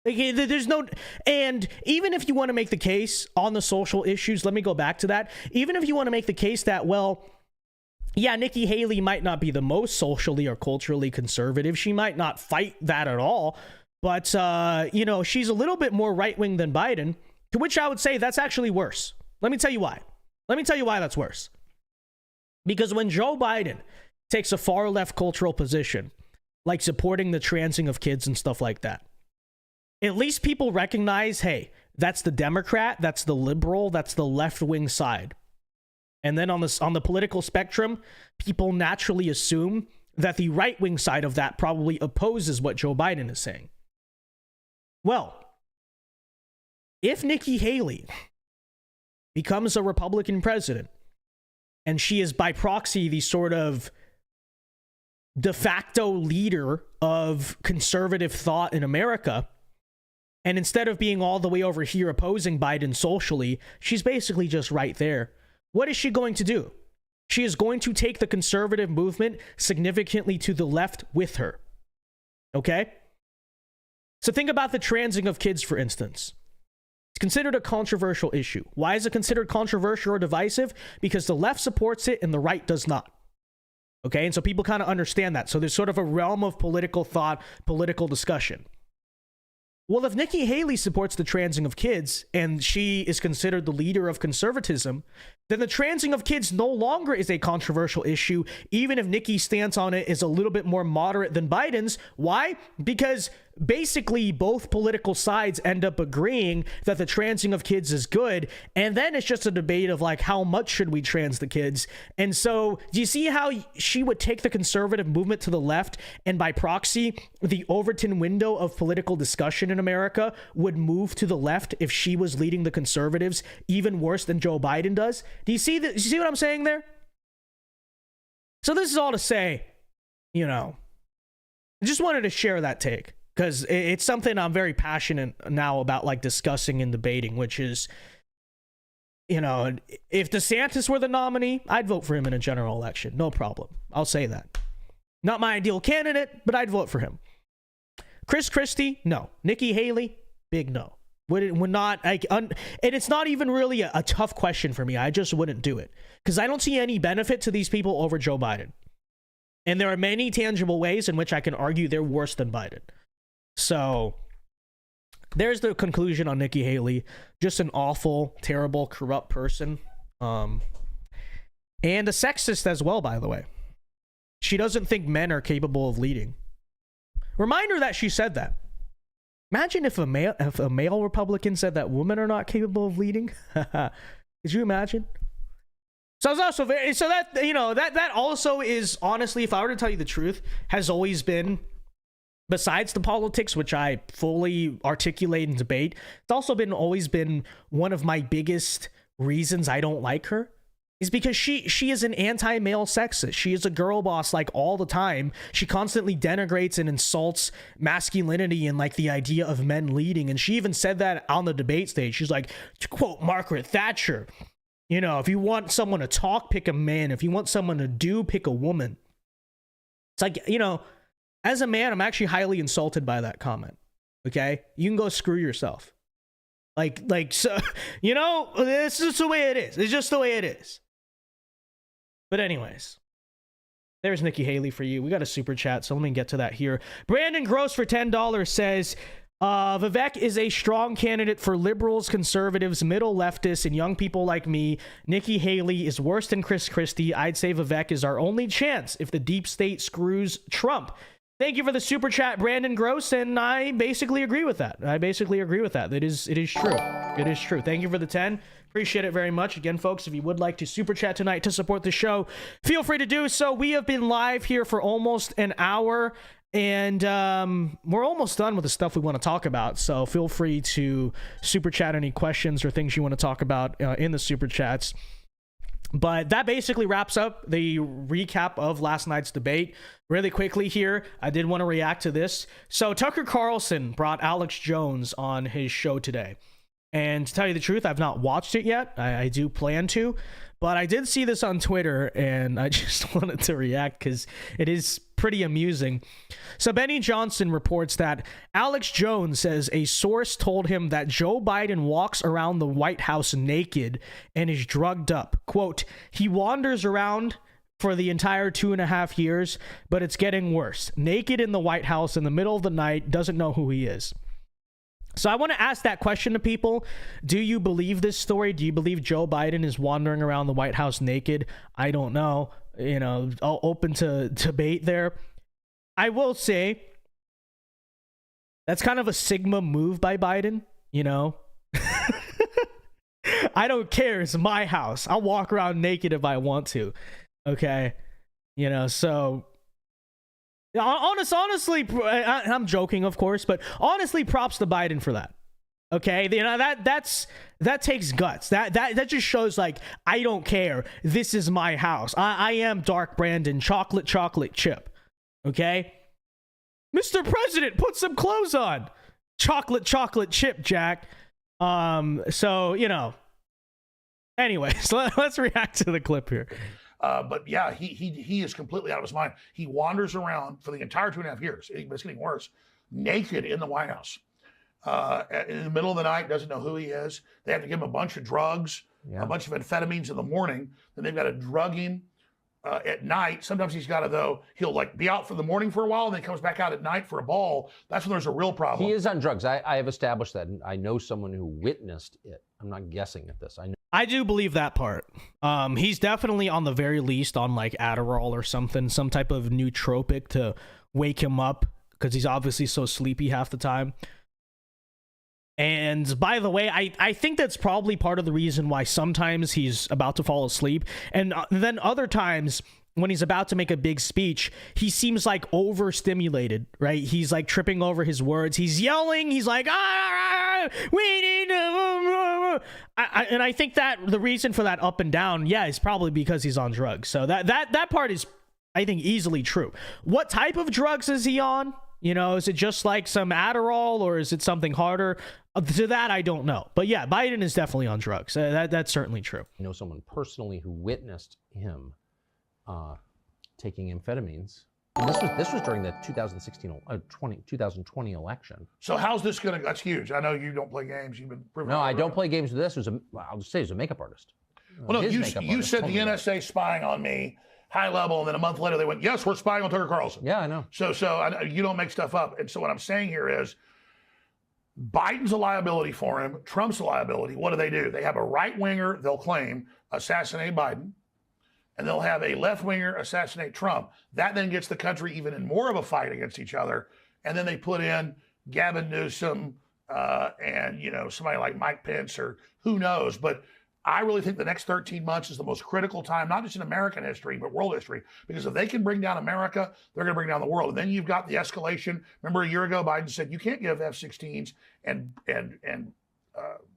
There's no, and even if you want to make the case on the social issues, let me go back to that. Even if you want to make the case that, well, yeah, Nikki Haley might not be the most socially or culturally conservative. She might not fight that at all. But, you know, she's a little bit more right-wing than Biden, to which I would say that's actually worse. Let me tell you why. Let me tell you why that's worse. Because when Joe Biden takes a far-left cultural position, like supporting the transing of kids and stuff like that, at least people recognize, hey, that's the Democrat, that's the liberal, that's the left-wing side. And then on the political spectrum, people naturally assume that the right-wing side of that probably opposes what Joe Biden is saying. Well, if Nikki Haley becomes a Republican president, and she is by proxy the sort of de facto leader of conservative thought in America, and instead of being all the way over here opposing Biden socially, she's basically just right there. What is she going to do? She is going to take the conservative movement significantly to the left with her. Okay? So think about the transing of kids, for instance. It's considered a controversial issue. Why is it considered controversial or divisive? Because the left supports it and the right does not. Okay? And so people kind of understand that. So there's sort of a realm of political thought, political discussion. Well, if Nikki Haley supports the transing of kids and she is considered the leader of conservatism, then the transing of kids no longer is a controversial issue, even if Nikki's stance on it is a little bit more moderate than Biden's. Why? Because basically both political sides end up agreeing that the transing of kids is good, and then it's just a debate of like, how much should we trans the kids? And so do you see how she would take the conservative movement to the left, and by proxy the Overton window of political discussion in America would move to the left if she was leading the conservatives even worse than Joe Biden does? Do you see you see what I'm saying there? So this is all to say, you know, I just wanted to share that take, because it's something I'm very passionate now about, like, discussing and debating, which is, you know, if DeSantis were the nominee, I'd vote for him in a general election. No problem. I'll say that. Not my ideal candidate, but I'd vote for him. Chris Christie, no. Nikki Haley, big no. Would not, like, and it's not even really a tough question for me. I just wouldn't do it, because I don't see any benefit to these people over Joe Biden. And there are many tangible ways in which I can argue they're worse than Biden. So there's the conclusion on Nikki Haley. Just an awful, terrible, corrupt person. And a sexist as well, by the way. She doesn't think men are capable of leading. Reminder that she said that. Imagine if a male Republican said that women are not capable of leading. Could you imagine? So it's also that, you know, that also is, honestly, if I were to tell you the truth, has always been, besides the politics, which I fully articulate and debate, it's always been one of my biggest reasons I don't like her, is because she is an anti-male sexist. She is a girl boss, like, all the time. She constantly denigrates and insults masculinity and, like, the idea of men leading. And she even said that on the debate stage. She's like, to quote Margaret Thatcher, you know, if you want someone to talk, pick a man. If you want someone to do, pick a woman. It's like, you know, as a man, I'm actually highly insulted by that comment. Okay? You can go screw yourself. Like, so, you know, it's just the way it is. It's just the way it is. But anyways, there's Nikki Haley for you. We got a super chat, so let me get to that here. Brandon Gross for $10 says, Vivek is a strong candidate for liberals, conservatives, middle leftists, and young people like me. Nikki Haley is worse than Chris Christie. I'd say Vivek is our only chance if the deep state screws Trump. Thank you for the super chat, Brandon Gross, and I basically agree with that. It is true. It is true. Thank you for the 10. Appreciate it very much. Again, folks, if you would like to super chat tonight to support the show, feel free to do so. We have been live here for almost an hour, and we're almost done with the stuff we want to talk about. So feel free to super chat any questions or things you want to talk about in the super chats. But that basically wraps up the recap of last night's debate. Really quickly here, I did want to react to this. So Tucker Carlson brought Alex Jones on his show today. And to tell you the truth, I've not watched it yet. I do plan to. But I did see this on Twitter, and I just wanted to react because it is pretty amusing. So Benny Johnson reports that Alex Jones says a source told him that Joe Biden walks around the White House naked and is drugged up. Quote, he wanders around for the entire 2.5 years, but it's getting worse. Naked in the White House in the middle of the night, doesn't know who he is. So I want to ask that question to people. Do you believe this story? Do you believe Joe Biden is wandering around the White House naked? I don't know. You know, open to debate there. I will say that's kind of a Sigma move by Biden, you know. I don't care. It's my house. I'll walk around naked if I want to. Okay. You know, so honestly, I'm joking, of course, but honestly, props to Biden for that. Okay, you know that takes guts. That just shows like I don't care. This is my house. I am Dark Brandon, chocolate chip. Okay, Mr. President, put some clothes on. Chocolate chip, Jack. So you know. Anyways, let's react to the clip here. But yeah, he is completely out of his mind. He wanders around for the entire 2.5 years. It's getting worse. Naked in the White House. In the middle of the night, doesn't know who he is. They have to give him a bunch of drugs, a bunch of amphetamines in the morning. Then they've got to drug him at night. Sometimes he's got to, though, he'll like be out for the morning for a while and then comes back out at night for a ball. That's when there's a real problem. He is on drugs. I have established that. And I know someone who witnessed it. I'm not guessing at this. I do believe that part. He's definitely on the very least on like Adderall or something, some type of nootropic to wake him up because he's obviously so sleepy half the time. And by the way, I think that's probably part of the reason why sometimes he's about to fall asleep. And then other times when he's about to make a big speech, he seems like overstimulated, right? He's like tripping over his words. He's yelling. He's like, we need to... And I think that the reason for that up and down, yeah, is probably because he's on drugs. So that part is, I think, easily true. What type of drugs is he on? You know, is it just like some Adderall or is it something harder? To that, I don't know. But yeah, Biden is definitely on drugs. That's certainly true. I know someone personally who witnessed him taking amphetamines. And this was during the 2020 election. So how's this going to? That's huge. I know you don't play games. You've been no, I don't play games with this. I'll just say he's a makeup artist. Well, no, you said the NSA spying on me, high level, and then a month later they went, yes, we're spying on Tucker Carlson. Yeah, I know. So you don't make stuff up. And so what I'm saying here is Biden's a liability for him. Trump's a liability. What do? They have a right winger, they'll claim, assassinate Biden. And they'll have a left-winger assassinate Trump. That then gets the country even in more of a fight against each other. And then they put in Gavin Newsom and, you know, somebody like Mike Pence or who knows. But I really think the next 13 months is the most critical time, not just in American history, but world history. Because if they can bring down America, they're going to bring down the world. And then you've got the escalation. Remember a year ago, Biden said, you can't give F-16s and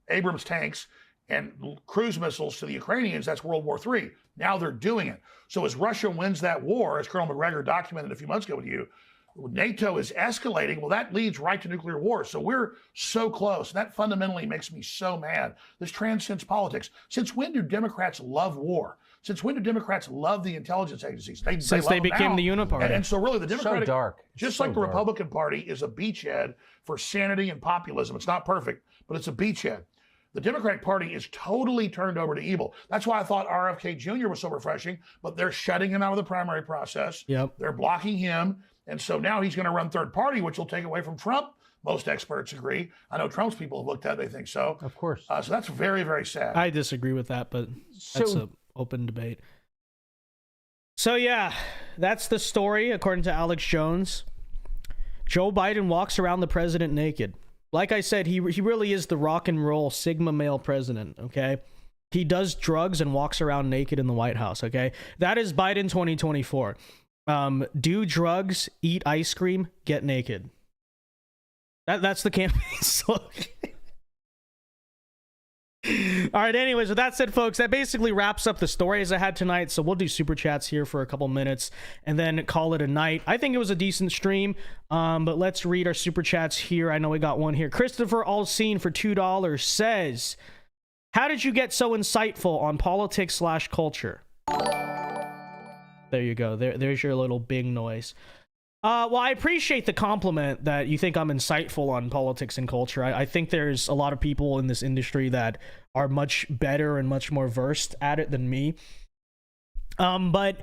Abrams tanks and cruise missiles to the Ukrainians. That's World War III. Now they're doing it. So as Russia wins that war, as Colonel McGregor documented a few months ago with you, NATO is escalating. Well, that leads right to nuclear war. So we're so close. That fundamentally makes me so mad. This transcends politics. Since when do Democrats love war? Since when do Democrats love the intelligence agencies? Since they became the uniparty. And so really the Democratic, so dark. Just so like the dark. Republican Party is a beachhead for sanity and populism. It's not perfect, but it's a beachhead. The Democratic Party is totally turned over to evil. That's why I thought RFK Jr. was so refreshing, but they're shutting him out of the primary process. Yep. They're blocking him. And so now he's going to run third party, which will take away from Trump. Most experts agree. I know Trump's people have looked at it, they think so. Of course. So that's very, very sad. I disagree with that, but that's an open debate. So yeah, that's the story according to Alex Jones. Joe Biden walks around the president naked. Like I said, he really is the rock and roll Sigma male president, okay? He does drugs and walks around naked in the White House, okay? That is Biden 2024. Do drugs, eat ice cream, get naked. That's the campaign slogan. All right, anyways, with that said, folks, that basically wraps up the stories I had tonight. So we'll do super chats here for a couple minutes and then call it a night. I think it was a decent stream, but let's read our super chats here. I know we got one here. Christopher Allseen for $2 says, how did you get so insightful on politics/culture? There you go. There's your little Bing noise. Well, I appreciate the compliment that you think I'm insightful on politics and culture. I think there's a lot of people in this industry that are much better and much more versed at it than me. But,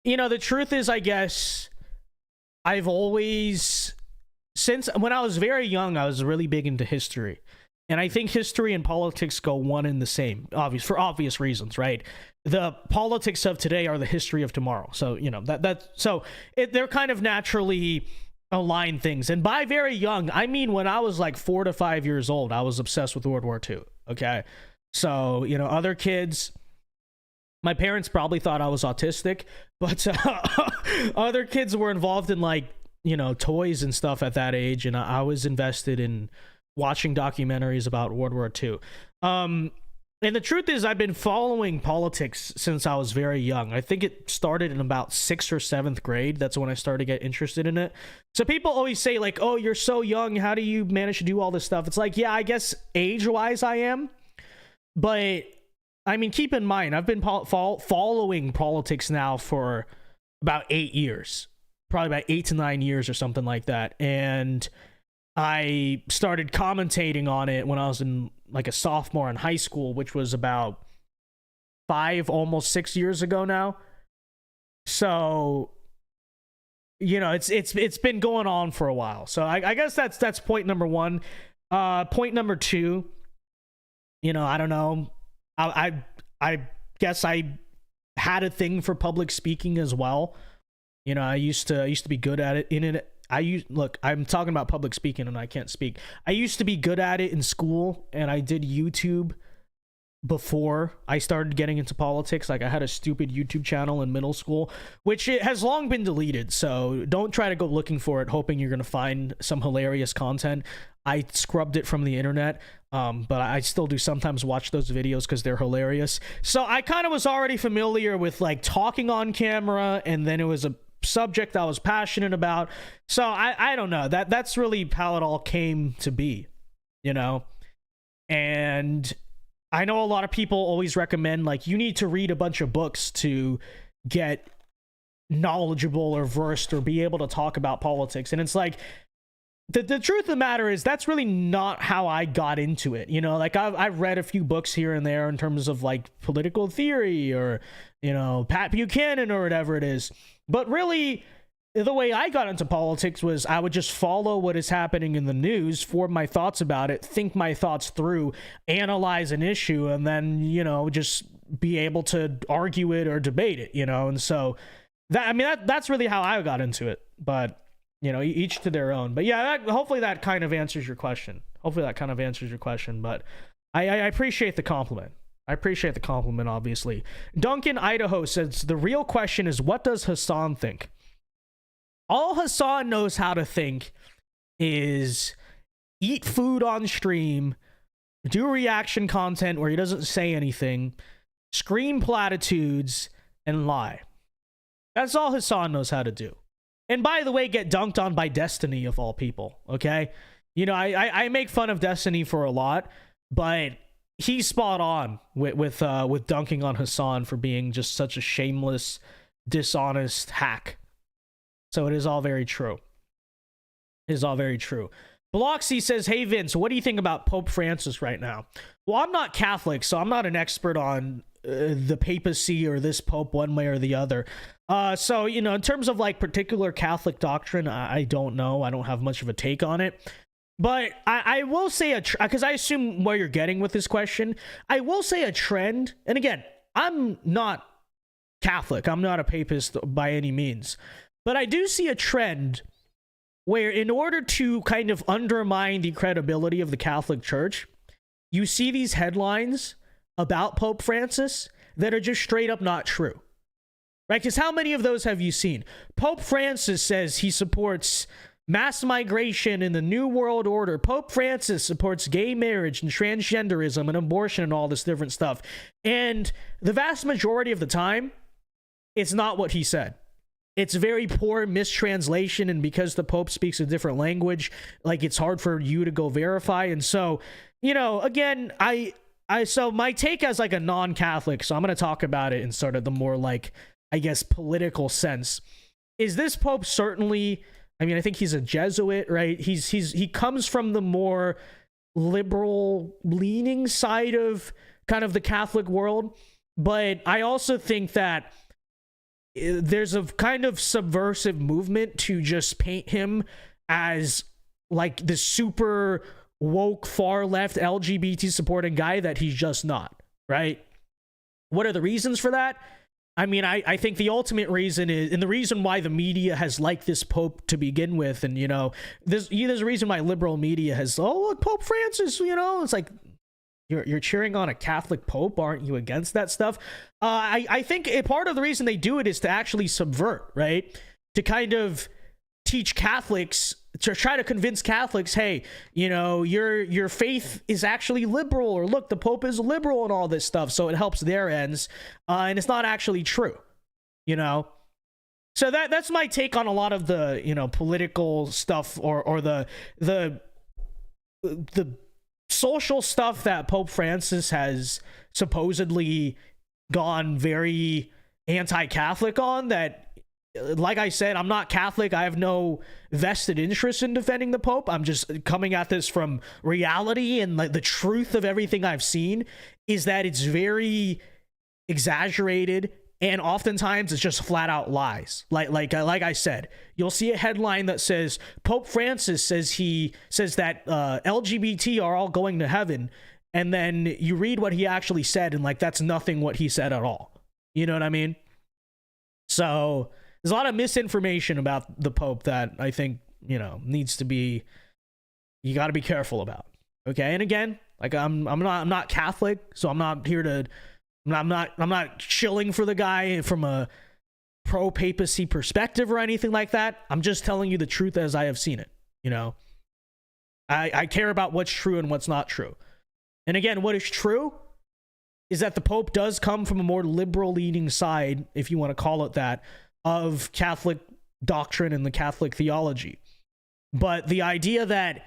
you know, the truth is, I guess, I've always, since when I was very young, I was really big into history. And I think history and politics go one and the same, for obvious reasons, right? The politics of today are the history of tomorrow. So, you know, they're kind of naturally aligned things. And by very young, I mean, when I was like 4 to 5 years old, I was obsessed with World War II. Okay. So, you know, other kids, my parents probably thought I was autistic, but other kids were involved in, like, you know, toys and stuff at that age. And I was invested in watching documentaries about World War II. And the truth is, I've been following politics since I was very young. I think it started in about 6th or 7th grade. That's when I started to get interested in it. So people always say, like, oh, you're so young. How do you manage to do all this stuff? It's like, yeah, I guess age-wise I am. But, I mean, keep in mind, I've been following politics now for about 8 years. Probably about 8 to 9 years or something like that. And I started commentating on it when I was in like a sophomore in high school, which was about 5, almost 6 years ago now. So, you know, it's been going on for a while. So I guess that's point number one. Point number two, you know, I don't know. I guess I had a thing for public speaking as well. You know, I used to be good at it look, I'm talking about public speaking and I can't speak. I used to be good at it in school, and I did YouTube before I started getting into politics. Like, I had a stupid YouTube channel in middle school, which it has long been deleted. So don't try to go looking for it, hoping you're going to find some hilarious content. I scrubbed it from the internet, but I still do sometimes watch those videos because they're hilarious. So I kind of was already familiar with, like, talking on camera, and then it was a subject I was passionate about. So I don't know, that's really how it all came to be, you know. And I know a lot of people always recommend, like, you need to read a bunch of books to get knowledgeable or versed or be able to talk about politics. And it's like, the truth of the matter is, that's really not how I got into it. You know, like, I've read a few books here and there in terms of, like, political theory or, you know, Pat Buchanan or whatever it is. But really, the way I got into politics was I would just follow what is happening in the news, form my thoughts about it, think my thoughts through, analyze an issue, and then, you know, just be able to argue it or debate it, you know. And so that's really how I got into it. But, you know, each to their own. But yeah, hopefully that kind of answers your question. But I appreciate the compliment. Obviously. Duncan, Idaho says, the real question is, what does Hassan think? All Hassan knows how to think is eat food on stream, do reaction content where he doesn't say anything, scream platitudes, and lie. That's all Hassan knows how to do. And by the way, get dunked on by Destiny, of all people, okay? You know, I make fun of Destiny for a lot, but he's spot on with dunking on Hassan for being just such a shameless, dishonest hack. So it is all very true. Biloxi says, hey Vince, what do you think about Pope Francis right now? Well, I'm not Catholic, so I'm not an expert on the papacy or this pope one way or the other. So, you know, in terms of, like, particular Catholic doctrine, I don't know. I don't have much of a take on it. But I will say, because I assume where you're getting with this question, I will say a trend. And again, I'm not Catholic. I'm not a papist by any means. But I do see a trend where, in order to kind of undermine the credibility of the Catholic Church, you see these headlines about Pope Francis that are just straight up not true. Right? Because how many of those have you seen? Pope Francis says he supports mass migration in the New World Order. Pope Francis supports gay marriage and transgenderism and abortion and all this different stuff. And the vast majority of the time, it's not what he said. It's very poor mistranslation, and because the Pope speaks a different language, like, it's hard for you to go verify. And so, you know, again, so my take as like a non-Catholic, so I'm going to talk about it in sort of the more like, I guess, political sense. Is this Pope certainly, I mean, I think he's a Jesuit, right? He comes from the more liberal leaning side of kind of the Catholic world. But I also think that there's a kind of subversive movement to just paint him as like the super woke far left LGBT supporting guy that he's just not, right? What are the reasons for that? I mean, I think the ultimate reason is, and the reason why the media has liked this Pope to begin with, and, you know, there's a reason why liberal media has, oh, look, Pope Francis, you know, it's like, you're cheering on a Catholic Pope, aren't you against that stuff? I think part of the reason they do it is to actually subvert, right? To kind of teach Catholics, to try to convince Catholics, hey, you know, your faith is actually liberal, or look, the Pope is liberal and all this stuff, so it helps their ends, and it's not actually true, you know? So that's my take on a lot of the, you know, political stuff, or the social stuff that Pope Francis has supposedly gone very anti-Catholic on. That, like I said, I'm not Catholic. I have no vested interest in defending the Pope. I'm just coming at this from reality, and like the truth of everything I've seen is that it's very exaggerated, and oftentimes it's just flat out lies. Like I said, you'll see a headline that says Pope Francis says that LGBT are all going to heaven, and then you read what he actually said, and like that's nothing what he said at all. You know what I mean? So there's a lot of misinformation about the Pope that I think, you know, needs to be, you got to be careful about. Okay, and again, like I'm not Catholic, so I'm not here to. I'm not shilling for the guy from a pro-papacy perspective or anything like that. I'm just telling you the truth as I have seen it. You know, I care about what's true and what's not true. And again, what is true is that the Pope does come from a more liberal leaning side, if you want to call it that, of Catholic doctrine and the Catholic theology. But the idea that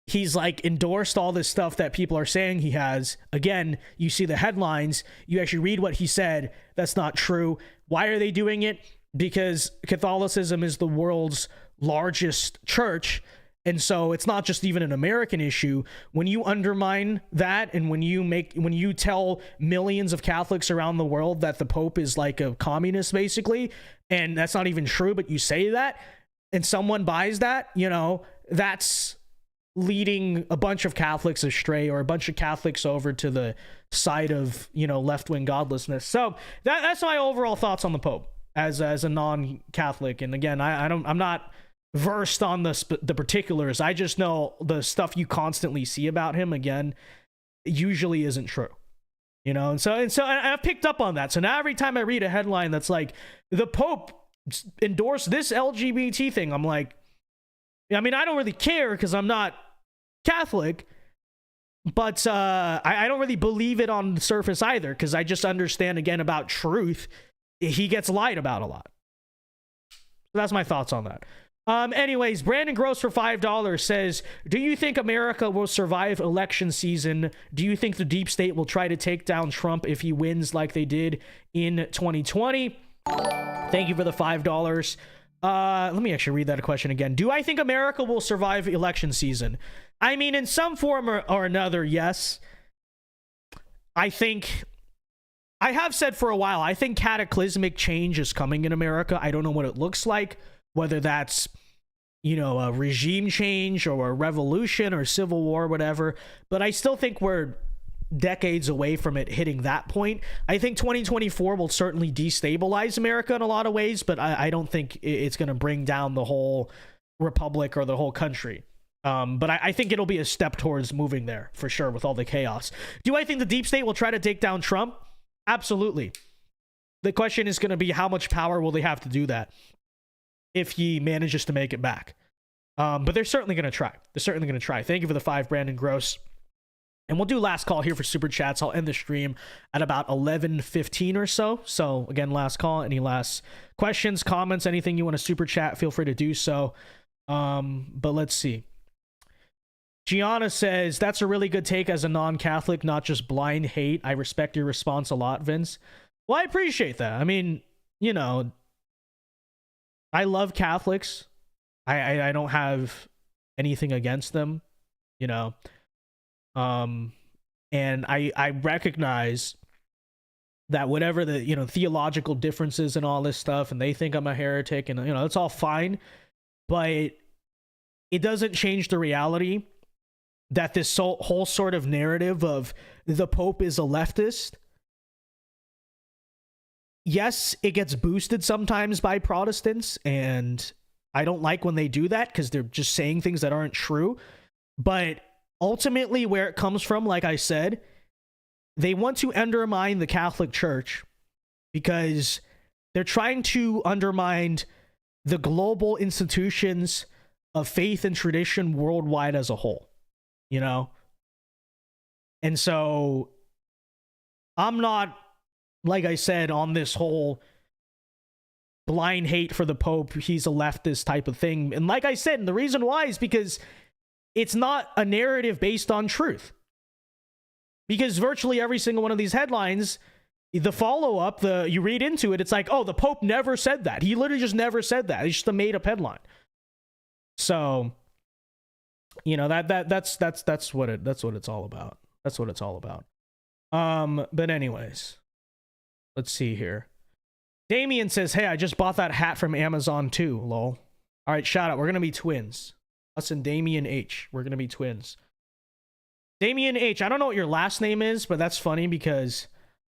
he's like endorsed all this stuff that people are saying he has, again, you see the headlines, you actually read what he said, that's not true. Why are they doing it? Because Catholicism is the world's largest church, and so it's not just even an American issue. When you undermine that, and when you tell millions of Catholics around the world that the Pope is like a communist, basically, and that's not even true, but you say that, and someone buys that, you know, that's leading a bunch of Catholics astray, or a bunch of Catholics over to the side of, you know, left-wing godlessness. So that's my overall thoughts on the Pope as a non-Catholic. And again, I'm not versed on the particulars. I just know the stuff you constantly see about him, again, usually isn't true, you know. And so I've picked up on that. So now every time I read a headline that's like the Pope endorsed this LGBT thing, I'm like, I mean, I don't really care because I'm not Catholic, but I don't really believe it on the surface either, because I just understand, again, about truth. He gets lied about a lot. So that's my thoughts on that. Anyways, Brandon Gross for $5 says, do you think America will survive election season? Do you think the deep state will try to take down Trump if he wins like they did in 2020? Thank you for the $5. Let me actually read that question again. Do I think America will survive election season? I mean, in some form or another, yes. I think, I have said for a while, I think cataclysmic change is coming in America. I don't know what it looks like, whether that's, you know, a regime change or a revolution or civil war, whatever. But I still think we're decades away from it hitting that point. I think 2024 will certainly destabilize America in a lot of ways, but I don't think it's going to bring down the whole republic or the whole country. But I think it'll be a step towards moving there for sure with all the chaos. Do I think the deep state will try to take down Trump? Absolutely. The question is going to be, how much power will they have to do that if he manages to make it back? But they're certainly going to try. They're certainly going to try. Thank you for the 5, Brandon Gross. And we'll do last call here for super chats. I'll end the stream at about 11:15 or so. So again, last call. Any last questions, comments, anything you want to super chat, feel free to do so. But let's see. Gianna says, that's a really good take as a non-Catholic, not just blind hate. I respect your response a lot, Vince. Well, I appreciate that. I mean, you know, I love Catholics. I don't have anything against them, you know. And I recognize that whatever the, you know, theological differences and all this stuff, and they think I'm a heretic, and, you know, it's all fine, but it doesn't change the reality that this whole sort of narrative of the Pope is a leftist, yes, it gets boosted sometimes by Protestants, and I don't like when they do that because they're just saying things that aren't true. But ultimately, where it comes from, like I said, they want to undermine the Catholic Church because they're trying to undermine the global institutions of faith and tradition worldwide as a whole, you know? And so I'm not, like I said, on this whole blind hate for the Pope, he's a leftist type of thing. And like I said, and the reason why is because it's not a narrative based on truth. Because virtually every single one of these headlines, the follow-up, you read into it, it's like, oh, the Pope never said that. He literally just never said that. It's just a made-up headline. So, you know, that's what it's all about. That's what it's all about. But anyways, let's see here. Damien says, hey, I just bought that hat from Amazon too, lol. All right, shout out. We're going to be twins. Us and Damien H. We're going to be twins. Damien H. I don't know what your last name is, but that's funny because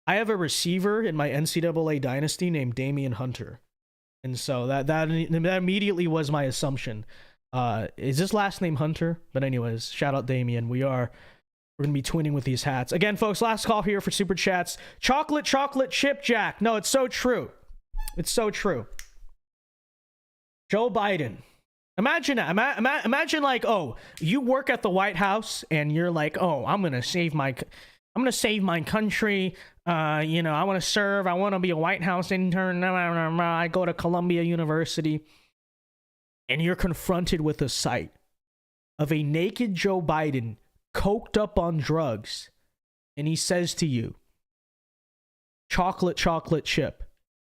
I have a receiver in my NCAA dynasty named Damian Hunter. And so that immediately was my assumption. Is this last name Hunter? But anyways, shout out Damien. We're going to be twinning with these hats. Again, folks, last call here for super chats. Chocolate chip Jack. No, it's so true. It's so true. Joe Biden. Imagine that. Imagine like, oh, you work at the White House and you're like, oh, I'm gonna save my country. You know, I want to serve. I want to be a White House intern. I go to Columbia University, and you're confronted with a sight of a naked Joe Biden coked up on drugs, and he says to you, chocolate chip,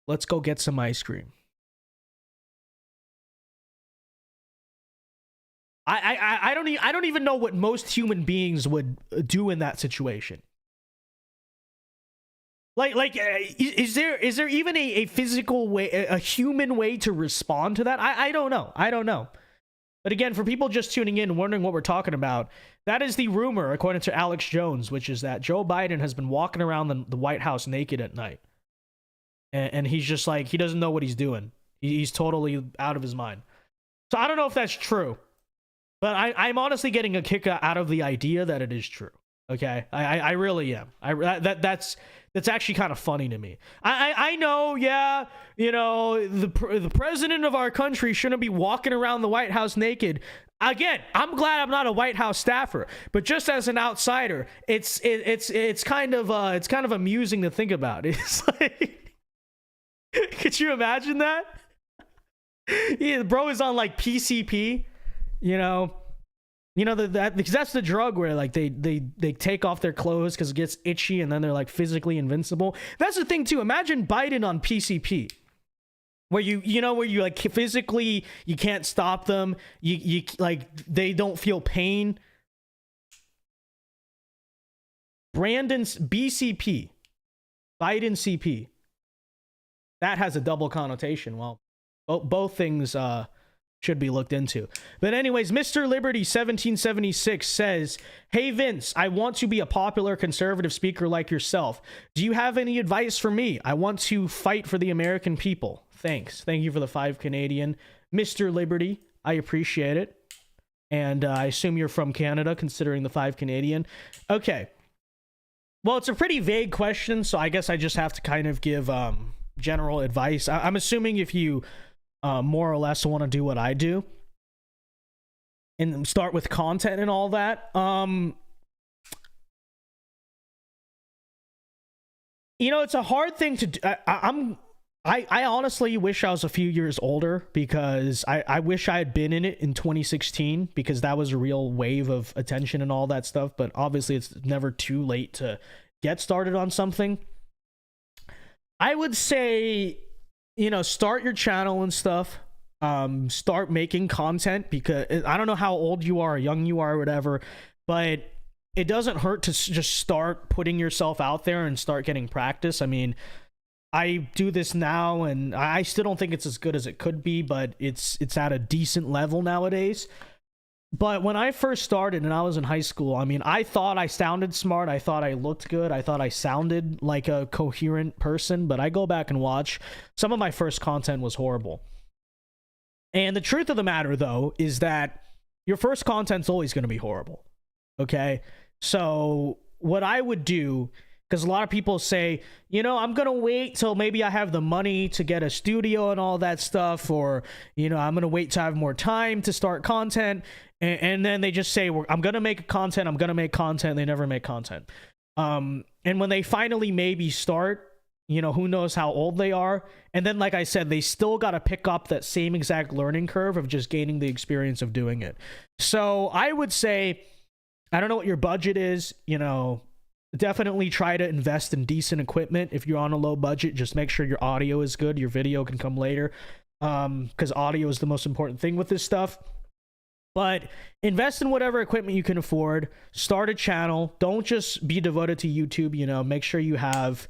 let's go get some ice cream. I don't even know what most human beings would do in that situation. Like, is there even a physical way, a human way to respond to that? I don't know. But again, for people just tuning in, wondering what we're talking about, that is the rumor, according to Alex Jones, which is that Joe Biden has been walking around the White House naked at night. And he's just like, he doesn't know what he's doing. He's totally out of his mind. So I don't know if that's true. But I'm honestly getting a kick out of the idea that it is true. Okay, I really am. That's actually kind of funny to me. I know, yeah, you know, the president of our country shouldn't be walking around the White House naked. Again, I'm glad I'm not a White House staffer, but just as an outsider, it's kind of amusing to think about. It's like, could you imagine that? Yeah, bro is on like PCP. You know that because that's the drug where like they take off their clothes because it gets itchy and then they're like physically invincible. That's the thing too. Imagine Biden on PCP, where you like physically you can't stop them. You like they don't feel pain. Brandon's BCP, Biden CP. That has a double connotation. Well, both things should be looked into. But anyways, Mr. Liberty 1776 says, hey Vince, I want to be a popular conservative speaker like yourself. Do you have any advice for me? I want to fight for the American people. Thanks. Thank you for the 5 Canadian. Mr. Liberty, I appreciate it. And I assume you're from Canada, considering the 5 Canadian. Okay. Well, it's a pretty vague question, so I guess I just have to kind of give general advice. I'm assuming if you more or less want to do what I do, and start with content and all that. You know, it's a hard thing to do. I honestly wish I was a few years older, because I wish I had been in it in 2016, because that was a real wave of attention and all that stuff. But obviously it's never too late to get started on something. I would say, you know, start your channel and stuff. Start making content, because I don't know how old you are or young you are or whatever, but it doesn't hurt to just start putting yourself out there and start getting practice. I mean, I do this now and I still don't think it's as good as it could be, but it's at a decent level nowadays. But when I first started and I was in high school, I mean, I thought I sounded smart. I thought I looked good. I thought I sounded like a coherent person, but I go back and watch. Some of my first content was horrible. And the truth of the matter, though, is that your first content's always going to be horrible. Okay? So what I would do, because a lot of people say, you know, I'm going to wait till maybe I have the money to get a studio and all that stuff, or, you know, I'm going to wait till I have more time to start content. And then they just say, I'm going to make content. I'm going to make content. They never make content. And when they finally maybe start, you know, who knows how old they are. And then, like I said, they still got to pick up that same exact learning curve of just gaining the experience of doing it. So I would say, I don't know what your budget is, you know, definitely try to invest in decent equipment. If you're on a low budget, just make sure your audio is good. Your video can come later, because audio is the most important thing with this stuff. But invest in whatever equipment you can afford. Start a channel. Don't just be devoted to YouTube. You know, make sure you have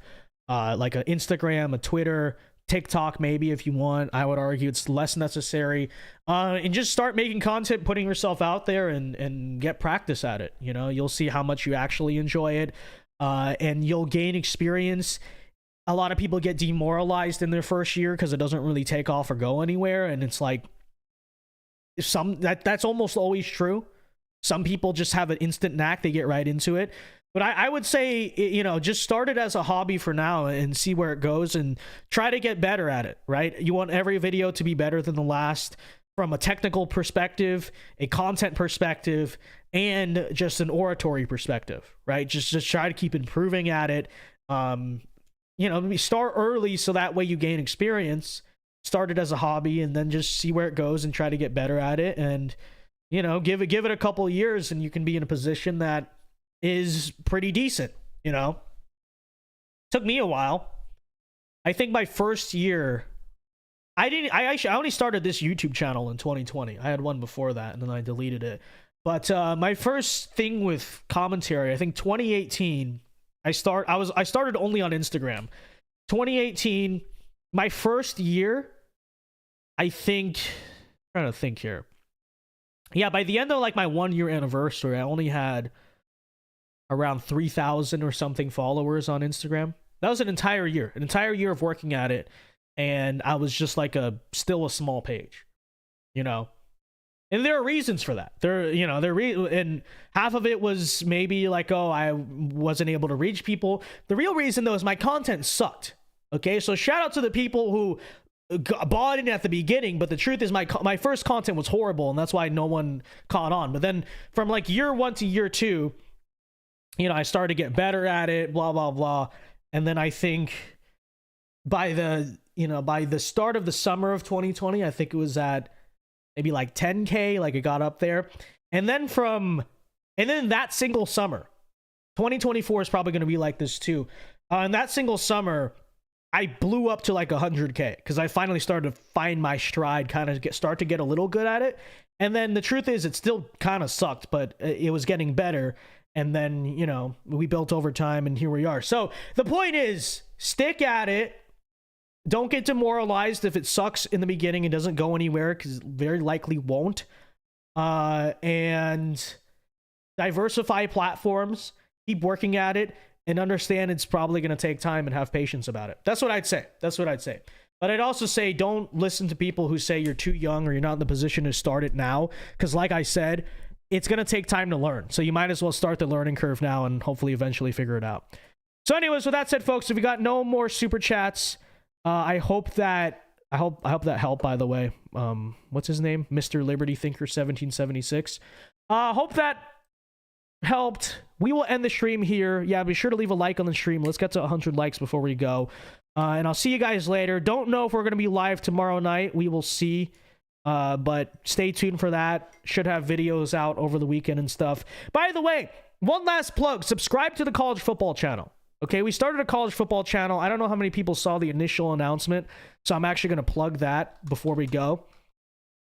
like an Instagram, a Twitter, TikTok, maybe, if you want. I would argue it's less necessary. And just start making content, putting yourself out there, and get practice at it. You know, you'll see how much you actually enjoy it, and you'll gain experience. A lot of people get demoralized in their first year because it doesn't really take off or go anywhere, and it's like, that's almost always true. Some people just have an instant knack, they get right into it. But I would say, you know, just start it as a hobby for now and see where it goes, and try to get better at it, right? You want every video to be better than the last, from a technical perspective, a content perspective, and just an oratory perspective, right? Just try to keep improving at it. You know, start early so that way you gain experience. Start it as a hobby and then just see where it goes and try to get better at it. And, you know, give it a couple of years and you can be in a position that is pretty decent. You know, took me a while. I think my first year, I only started this YouTube channel in 2020. I had one before that and then I deleted it. But my first thing with commentary, I think 2018, I started only on Instagram. 2018, my first year, I think, I'm trying to think here. Yeah, by the end of like my 1 year anniversary, I only had around 3,000 or something followers on Instagram. That was an entire year of working at it. And I was just like still a small page, you know? And there are reasons for that. And half of it was maybe like, oh, I wasn't able to reach people. The real reason though is my content sucked. Okay, so shout out to the people who bought in at the beginning, but the truth is my first content was horrible, and that's why no one caught on. But then from like year 1 to year 2, you know, I started to get better at it, blah, blah, blah. And then I think by the start of the summer of 2020, I think it was at maybe like 10K, like it got up there. And then that single summer, 2024 is probably going to be like this too. And that single summer, I blew up to like 100K because I finally started to find my stride, kind of start to get a little good at it. And then the truth is, it still kind of sucked, but it was getting better. And then, you know, we built over time and here we are. So the point is, stick at it. Don't get demoralized if it sucks in the beginning and doesn't go anywhere, because very likely won't. And diversify platforms, keep working at it, and understand it's probably going to take time and have patience about it. That's what I'd say. But I'd also say don't listen to people who say you're too young or you're not in the position to start it now. Because like I said, it's going to take time to learn. So you might as well start the learning curve now and hopefully eventually figure it out. So anyways, with that said, folks, if we got no more super chats, I hope that I hope that helped, by the way. What's his name? Mr. Liberty Thinker 1776. Hope that helped. We will end the stream here. Yeah, be sure to leave a like on the stream. Let's get to 100 likes before we go. And I'll see you guys later. Don't know if we're going to be live tomorrow night. We will see. But stay tuned for that. Should have videos out over the weekend and stuff. By the way, one last plug. Subscribe to the college football channel. Okay, we started a college football channel. I don't know how many people saw the initial announcement, so I'm actually going to plug that before we go.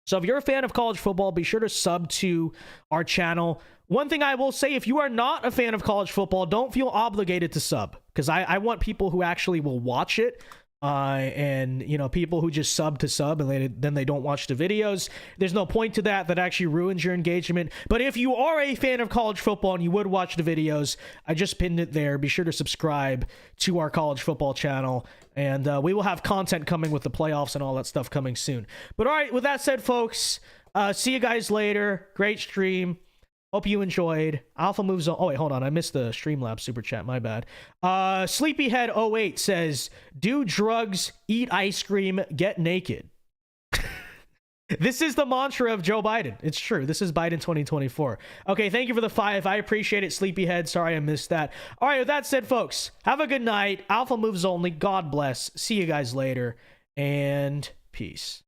So if you're a fan of college football, be sure to sub to our channel. One thing I will say, if you are not a fan of college football, don't feel obligated to sub, because I want people who actually will watch it. And you know, people who just sub to sub and then they don't watch the videos. There's no point to that. That actually ruins your engagement. But if you are a fan of college football and you would watch the videos, I just pinned it there. Be sure to subscribe to our college football channel, and we will have content coming with the playoffs and all that stuff coming soon. But all right, with that said, folks, see you guys later. Great stream. Hope you enjoyed. Alpha moves on. Oh, wait, hold on. I missed the Streamlabs super chat. My bad. Sleepyhead08 says, do drugs, eat ice cream, get naked. This is the mantra of Joe Biden. It's true. This is Biden 2024. Okay, thank you for the 5. I appreciate it, Sleepyhead. Sorry I missed that. All right, with that said, folks, have a good night. Alpha moves only. God bless. See you guys later. And peace.